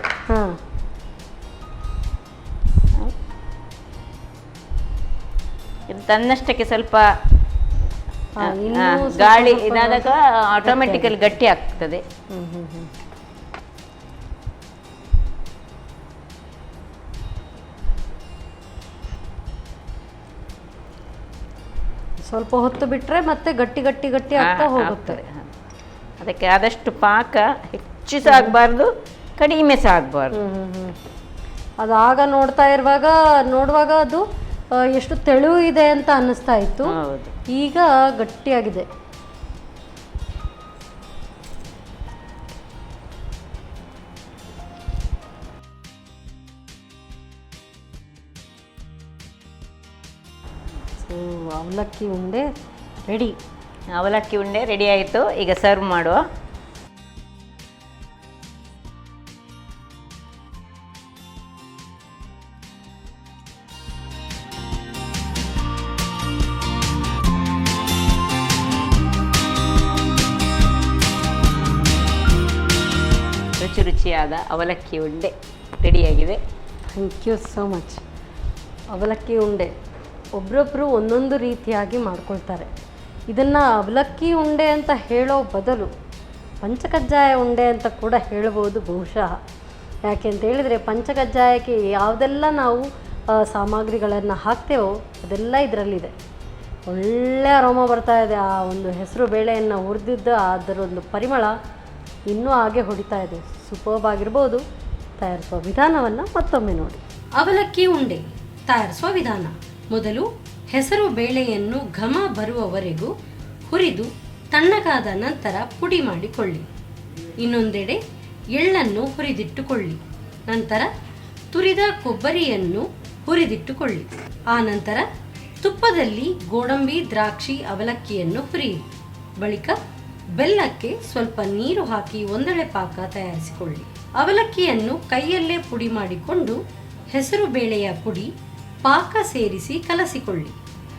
ಇದು ತನ್ನಷ್ಟಕ್ಕೆ ಸ್ವಲ್ಪ ಗಾಳಿ ಇದಾದಾಗ ಆಟೋಮೆಟಿಕಲಿ ಗಟ್ಟಿ ಆಗ್ತದೆ. ಸ್ವಲ್ಪ ಹೊತ್ತು ಬಿಟ್ರೆ ಮತ್ತೆ ಗಟ್ಟಿ ಆಗ್ತಾ ಹೋಗುತ್ತದೆ. ಅದಕ್ಕೆ ಆದಷ್ಟು ಪಾಕ ಹೆಚ್ಚು ಸಹ ಆಗಬಾರ್ದು, ಕಡಿಮೆ ಸಹ ಆಗಬಾರ್ದು. ಅದು ಆಗ ನೋಡುವಾಗ ಅದು ಎಷ್ಟು ತೆಳು ಇದೆ ಅಂತ ಅನ್ನಿಸ್ತಾ ಇತ್ತು, ಈಗ ಗಟ್ಟಿಯಾಗಿದೆ. ಅವಲಕ್ಕಿ ಉಂಡೆ ರೆಡಿ. ಅವಲಕ್ಕಿ ಉಂಡೆ ರೆಡಿ ಆಯಿತು. ಈಗ ಸರ್ವ್ ಮಾಡುವ. ರುಚಿಯಾದ ಅವಲಕ್ಕಿ ಉಂಡೆ ರೆಡಿಯಾಗಿದೆ. Thank you so much. ಅವಲಕ್ಕಿ ಉಂಡೆ ಒಬ್ಬರೊಬ್ಬರು ಒಂದೊಂದು ರೀತಿಯಾಗಿ ಮಾಡ್ಕೊಳ್ತಾರೆ. ಇದನ್ನು ಅವಲಕ್ಕಿ ಉಂಡೆ ಅಂತ ಹೇಳೋ ಬದಲು ಪಂಚಕಜ್ಜಾಯ ಉಂಡೆ ಅಂತ ಕೂಡ ಹೇಳ್ಬೋದು ಬಹುಶಃ. ಯಾಕೆ ಅಂತ ಹೇಳಿದರೆ ಪಂಚಕಜ್ಜಾಯಕ್ಕೆ ಯಾವುದೆಲ್ಲ ನಾವು ಸಾಮಗ್ರಿಗಳನ್ನು ಹಾಕ್ತೇವೋ ಅದೆಲ್ಲ ಇದರಲ್ಲಿದೆ. ಒಳ್ಳೆ ಅರೋಮ ಬರ್ತಾ ಇದೆ. ಆ ಒಂದು ಹೆಸರು ಬೇಳೆಯನ್ನು ಹುರಿದಿದ್ದ ಅದರೊಂದು ಪರಿಮಳ ಇನ್ನೂ ಹಾಗೆ ಹೊಡಿತಾ ಇದೆ. ಸೂಪರ್ಬ್ ಆಗಿರ್ಬೋದು. ತಯಾರಿಸುವ ವಿಧಾನವನ್ನು ಮತ್ತೊಮ್ಮೆ ನೋಡಿ. ಅವಲಕ್ಕಿ ಉಂಡೆ ತಯಾರಿಸುವ ವಿಧಾನ: ಮೊದಲು ಹೆಸರು ಬೇಳೆಯನ್ನು ಘಮ ಬರುವವರೆಗೂ ಹುರಿದು ತಣ್ಣಗಾದ ನಂತರ ಪುಡಿ ಮಾಡಿಕೊಳ್ಳಿ. ಇನ್ನೊಂದೆಡೆ ಎಳ್ಳನ್ನು ಹುರಿದಿಟ್ಟುಕೊಳ್ಳಿ. ನಂತರ ತುರಿದ ಕೊಬ್ಬರಿಯನ್ನು ಹುರಿದಿಟ್ಟುಕೊಳ್ಳಿ. ಆ ನಂತರ ತುಪ್ಪದಲ್ಲಿ ಗೋಡಂಬಿ, ದ್ರಾಕ್ಷಿ, ಅವಲಕ್ಕಿಯನ್ನು ಹುರಿಯಿರಿ. ಬಳಿಕ ಬೆಲ್ಲಕ್ಕೆ ಸ್ವಲ್ಪ ನೀರು ಹಾಕಿ ಒಂದೆಳೆ ಪಾಕ ತಯಾರಿಸಿಕೊಳ್ಳಿ. ಅವಲಕ್ಕಿಯನ್ನು ಕೈಯಲ್ಲೇ ಪುಡಿ ಮಾಡಿಕೊಂಡು ಹೆಸರು ಬೇಳೆಯ ಪುಡಿ ಪಾಕ ಸೇರಿಸಿ ಕಲಸಿಕೊಳ್ಳಿ.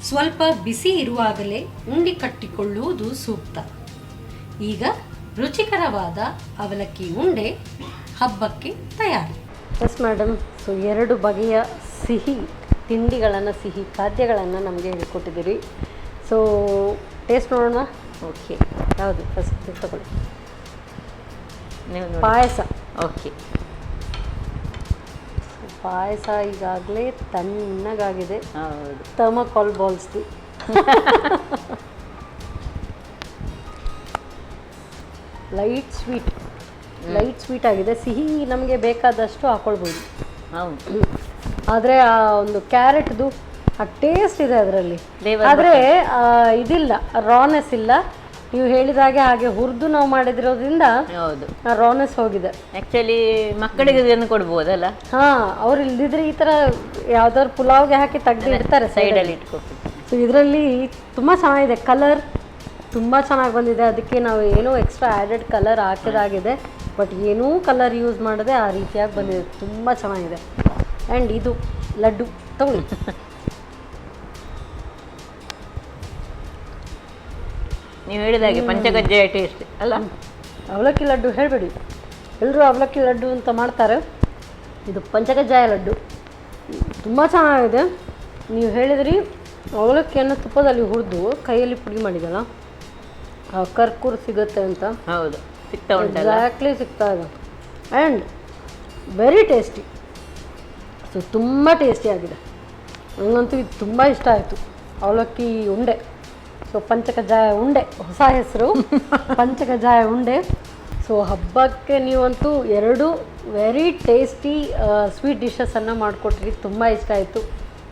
ಸ್ವಲ್ಪ ಬಿಸಿ ಇರುವಾಗಲೇ ಉಂಡೆ ಕಟ್ಟಿಕೊಳ್ಳುವುದು ಸೂಕ್ತ. ಈಗ ರುಚಿಕರವಾದ ಅವಲಕ್ಕಿ ಉಂಡೆ ಹಬ್ಬಕ್ಕೆ ತಯಾರಿ. ಎಸ್ ಮೇಡಮ್, ಸೊ 2 ಬಗೆಯ ಸಿಹಿ ತಿಂಡಿಗಳನ್ನು, ಸಿಹಿ ಖಾದ್ಯಗಳನ್ನು ನಮಗೆ ಹೇಳಿಕೊಟ್ಟಿದ್ದೀರಿ. ಸೊ ಟೇಸ್ಟ್ ನೋಡೋಣ. ಓಕೆ, ಯಾವುದು ಫಸ್ಟ್ ತಗೊಳ್ಳಿ? ನೀವು ಪಾಯಸ. ಓಕೆ, ಪಾಯಸ ಈಗಾಗಲೇ ತಣ್ಣಗಾಗಿದೆ. ಹೌದು. ಥರ್ಮಾಕೋಲ್ ಬಾಲ್ಸ್ದು. ಲೈಟ್ ಸ್ವೀಟ್ ಆಗಿದೆ. ಸಿಹಿ ನಮಗೆ ಬೇಕಾದಷ್ಟು ಹಾಕೊಳ್ಬೋದು. ಹೌದು. ಆದರೆ ಆ ಒಂದು ಕ್ಯಾರೆಟ್ದು ಆ ಟೇಸ್ಟ್ ಇದೆ ಅದರಲ್ಲಿ. Flavor ಆದರೆ ಇದಿಲ್ಲ, ರಾನೆಸ್ ಇಲ್ಲ. ನೀವು ಹೇಳಿದಾಗೆ ಹಾಗೆ ಹುರಿದು ನಾವು ಮಾಡಿದಿರೋದ್ರಿಂದ ಹೌದು, ರಾನೆಸ್ ಹೋಗಿದೆ. ಆಕ್ಚುಲಿ ಮಕ್ಕಳಿಗೆ ಇದನ್ನು ಕೊಡ್ಬೋದಲ್ಲ. ಅವ್ರು ಇಲ್ದಿದ್ರೆ ಈ ಥರ ಯಾವ್ದಾದ್ರು ಪುಲಾವ್ಗೆ ಹಾಕಿ ತೆಗ್ದು ಇಡ್ತಾರೆ ಸೈಡಲ್ಲಿ ಇಟ್ಕೊಟ್ಟು. ಸೊ ಇದರಲ್ಲಿ ತುಂಬ ಚೆನ್ನಾಗಿದೆ. ಕಲರ್ ತುಂಬ ಚೆನ್ನಾಗಿ ಬಂದಿದೆ. ಅದಕ್ಕೆ ನಾವು ಏನೋ ಎಕ್ಸ್ಟ್ರಾ ಆ್ಯಡೆಡ್ ಕಲರ್ ಹಾಕಿದಾಗಿದೆ. ಬಟ್ ಏನೂ ಕಲರ್ ಯೂಸ್ ಮಾಡದೆ ಆ ರೀತಿಯಾಗಿ ಬಂದಿದೆ. ತುಂಬ ಚೆನ್ನಾಗಿದೆ. ಆ್ಯಂಡ್ ಇದು ಲಡ್ಡು ತಗೊಳ್ಳಿ. ನೀವು ಹೇಳಿದಾಗೆ ಪಂಚಕಜ್ಜಾಯ ಟೇಸ್ಟ್ ಅಲ್ಲ. ಅವಲಕ್ಕಿ ಲಡ್ಡು ಹೇಳಬೇಡಿ, ಎಲ್ಲರೂ ಅವಲಕ್ಕಿ ಲಡ್ಡು ಅಂತ ಮಾಡ್ತಾರೆ. ಇದು ಪಂಚಕಜ್ಜಾಯ ಲಡ್ಡು. ತುಂಬ ಚೆನ್ನಾಗಿದೆ. ನೀವು ಹೇಳಿದ್ರಿ ಅವಲಕ್ಕಿಯನ್ನು ತುಪ್ಪದಲ್ಲಿ ಹುರಿದು ಕೈಯಲ್ಲಿ ಪುಡಿ ಮಾಡಿದಲ್ಲ, ಕರ್ಕೂರು ಸಿಗುತ್ತೆ ಅಂತ. ಹೌದು, ಸಿಗ್ತಾ ಉಂಟಲ್ಲ. ಎಕ್ಸಾಕ್ಟ್ಲಿ ಸಿಗ್ತಾ ಇದೆ. And very tasty. ಸೊ ತುಂಬ ಟೇಸ್ಟಿಯಾಗಿದೆ. ನನಗಂತೂ ಇದು ತುಂಬ ಇಷ್ಟ ಆಯಿತು. ಅವಲಕ್ಕಿ ಉಂಡೆ, ಸೊ ಪಂಚಕಜ್ಜಾಯ ಉಂಡೆ, ಹೊಸ ಹೆಸರು ಪಂಚಕಜ್ಜಾಯ ಉಂಡೆ. ಸೊ ಹಬ್ಬಕ್ಕೆ ನೀವಂತೂ 2 ವೆರಿ ಟೇಸ್ಟಿ ಸ್ವೀಟ್ ಡಿಶಸನ್ನು ಮಾಡಿಕೊಟ್ರಿ. ತುಂಬ ಇಷ್ಟ ಆಯಿತು.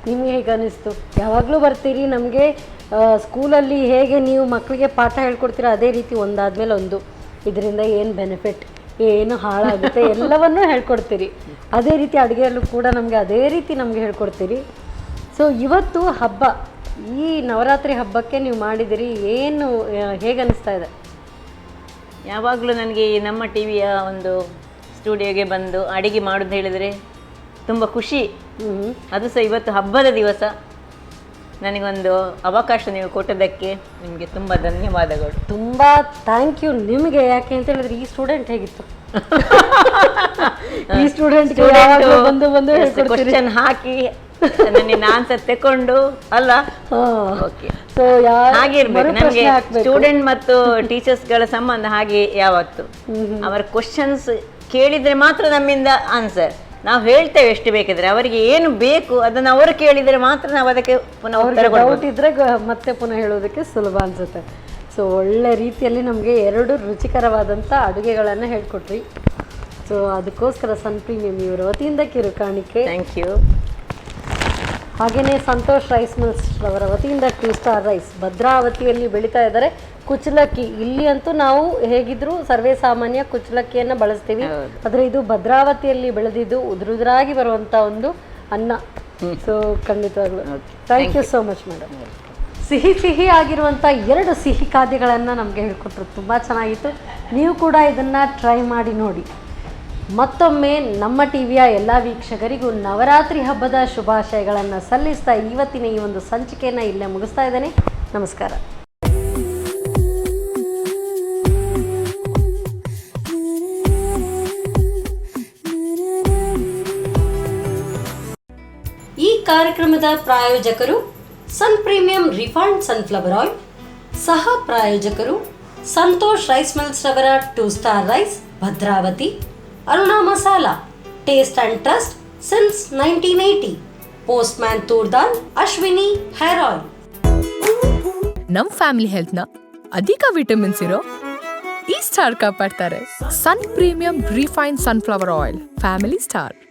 ನಿಮಗೆ ಹೇಗೆ ಅನ್ನಿಸ್ತು? ಯಾವಾಗಲೂ ಬರ್ತೀರಿ. ನಮಗೆ ಸ್ಕೂಲಲ್ಲಿ ಹೇಗೆ ನೀವು ಮಕ್ಕಳಿಗೆ ಪಾಠ ಹೇಳ್ಕೊಡ್ತೀರ ಅದೇ ರೀತಿ ಒಂದಾದ್ಮೇಲೆ ಒಂದು ಇದರಿಂದ ಏನು ಬೆನಿಫಿಟ್, ಏನು ಹಾಳಾಗುತ್ತೆ ಎಲ್ಲವನ್ನೂ ಹೇಳ್ಕೊಡ್ತೀರಿ. ಅದೇ ರೀತಿ ಅಡುಗೆಯಲ್ಲೂ ಕೂಡ ನಮಗೆ ಅದೇ ರೀತಿ ನಮಗೆ ಹೇಳ್ಕೊಡ್ತೀರಿ. ಸೊ ಇವತ್ತು ಹಬ್ಬ, ಈ ನವರಾತ್ರಿ ಹಬ್ಬಕ್ಕೆ ನೀವು ಮಾಡಿದಿರಿ, ಏನು ಹೇಗೆ ಅನ್ನಿಸ್ತಾ ಇದೆ? ಯಾವಾಗಲೂ ನನಗೆ ಈ ನಮ್ಮ ಟಿ ವಿಯ ಒಂದು ಸ್ಟುಡಿಯೋಗೆ ಬಂದು ಅಡಿಗೆ ಮಾಡೋದು ಹೇಳಿದರೆ ತುಂಬ ಖುಷಿ. ಅದು ಸಹ ಇವತ್ತು ಹಬ್ಬದ ದಿವಸ ನನಗೊಂದು ಅವಕಾಶ ನೀವು ಕೊಟ್ಟದಕ್ಕೆ ನಿಮಗೆ ತುಂಬ ಧನ್ಯವಾದಗಳು. ತುಂಬ ಥ್ಯಾಂಕ್ ಯು ನಿಮಗೆ. ಯಾಕೆ ಅಂತ ಹೇಳಿದ್ರೆ ಈ ಸ್ಟೂಡೆಂಟ್ ಹೇಗಿತ್ತು, ಈ ಸ್ಟೂಡೆಂಟ್ ಬಂದು ಬಂದು ಕ್ವಶನ್ ಹಾಕಿ ನನಗೆ ಆನ್ಸರ್ ತಕೊಂಡು ಅಲ್ಲ. ಓಕೆ, ಸೊ ಹಾಗೆ ಇರ್ಬೇಕು ನಮಗೆ ಸ್ಟೂಡೆಂಟ್ ಮತ್ತು ಟೀಚರ್ಸ್ಗಳ ಸಂಬಂಧ. ಹಾಗೆ ಯಾವತ್ತು ಅವರ ಕ್ವಶನ್ಸ್ ಕೇಳಿದ್ರೆ ಮಾತ್ರ ನಮ್ಮಿಂದ ಆನ್ಸರ್ ನಾವು ಹೇಳ್ತೇವೆ. ಎಷ್ಟು ಬೇಕಿದ್ರೆ ಅವರಿಗೆ ಏನು ಬೇಕು ಅದನ್ನು ಅವರು ಕೇಳಿದರೆ ಮಾತ್ರ ನಾವು ಅದಕ್ಕೆ ಪುನಃ ಉತ್ತರ ಕೊಡಬಹುದು. ಡೌಟ್ ಇದ್ರೆ ಮತ್ತೆ ಪುನಃ ಹೇಳೋದಕ್ಕೆ ಸುಲಭ ಅನ್ಸುತ್ತೆ. ಸೊ ಒಳ್ಳೆ ರೀತಿಯಲ್ಲಿ ನಮಗೆ 2 ರುಚಿಕರವಾದಂಥ ಅಡುಗೆಗಳನ್ನು ಹೇಳ್ಕೊಟ್ರಿ. ಸೊ ಅದಕ್ಕೋಸ್ಕರ ಸನ್ ಪ್ರೀಮಿಯಂ ಇವರ ವತಿಯಿಂದ ಕಿರು ಕಾಣಿಕೆ. Thank you. ಹಾಗೆಯೇ ಸಂತೋಷ್ ರೈಸ್ ಮಿಲ್ಸ್ ಅವರ ವತಿಯಿಂದ 2 ಸ್ಟಾರ್ ರೈಸ್ ಭದ್ರಾವತಿಯಲ್ಲಿ ಬೆಳೀತಾ ಇದ್ದಾರೆ. ಕುಚ್ಚಲಕ್ಕಿ ಇಲ್ಲಿ ಅಂತೂ ನಾವು ಹೇಗಿದ್ರು ಸರ್ವೇ ಸಾಮಾನ್ಯ ಕುಚ್ಚಲಕ್ಕಿಯನ್ನು ಬಳಸ್ತೀವಿ. ಆದರೆ ಇದು ಭದ್ರಾವತಿಯಲ್ಲಿ ಬೆಳೆದಿದ್ದು ಉದುರಾಗಿ ಬರುವಂಥ ಒಂದು ಅನ್ನ. ಸೊ ಖಂಡಿತವಾಗ್ಲೂ thank you so much madam. ಸಿಹಿ ಆಗಿರುವಂಥ 2 ಸಿಹಿ ಖಾದ್ಯಗಳನ್ನು ನಮಗೆ ಹೇಳ್ಕೊಟ್ರು. ತುಂಬ ಚೆನ್ನಾಗಿತ್ತು. ನೀವು ಕೂಡ ಇದನ್ನು ಟ್ರೈ ಮಾಡಿ ನೋಡಿ. ಮತ್ತೊಮ್ಮೆ ನಮ್ಮ ಟಿವಿಯ ಎಲ್ಲ ವೀಕ್ಷಕರಿಗೂ ನವರಾತ್ರಿ ಹಬ್ಬದ ಶುಭಾಶಯಗಳನ್ನು ಸಲ್ಲಿಸ್ತಾ ಇವತ್ತಿನ ಈ ಒಂದು ಸಂಚಿಕೆಯನ್ನು ಇಲ್ಲೇ ಮುಗಿಸ್ತಾ ಇದ್ದೇನೆ. ನಮಸ್ಕಾರ. ಈ ಕಾರ್ಯಕ್ರಮದ ಪ್ರಾಯೋಜಕರು sun premium refined sunflower oil, ಸಹ ಪ್ರಾಯೋಜಕರು ಸಂತೋಷ್ ರೈಸ್ ಮಿಲ್ಸ್ ರವರ 2 star rice, Bhadravati. Aruna masala, taste and trust since 1980. Postman ತೂರ್ದಾಲ್, ಅಶ್ವಿನಿ ಹೇರ್ ಆಯಿಲ್. ನಮ್ ಫ್ಯಾಮಿಲಿ ಹೆಲ್ತ್ನ ಅಧಿಕ ವಿಟಮಿನ್ಸ್ ಇರೋ ಈ ಸ್ಟಾರ್ ಕಾಪಾಡ್ತಾರೆ. Sun premium refine sunflower oil, family star.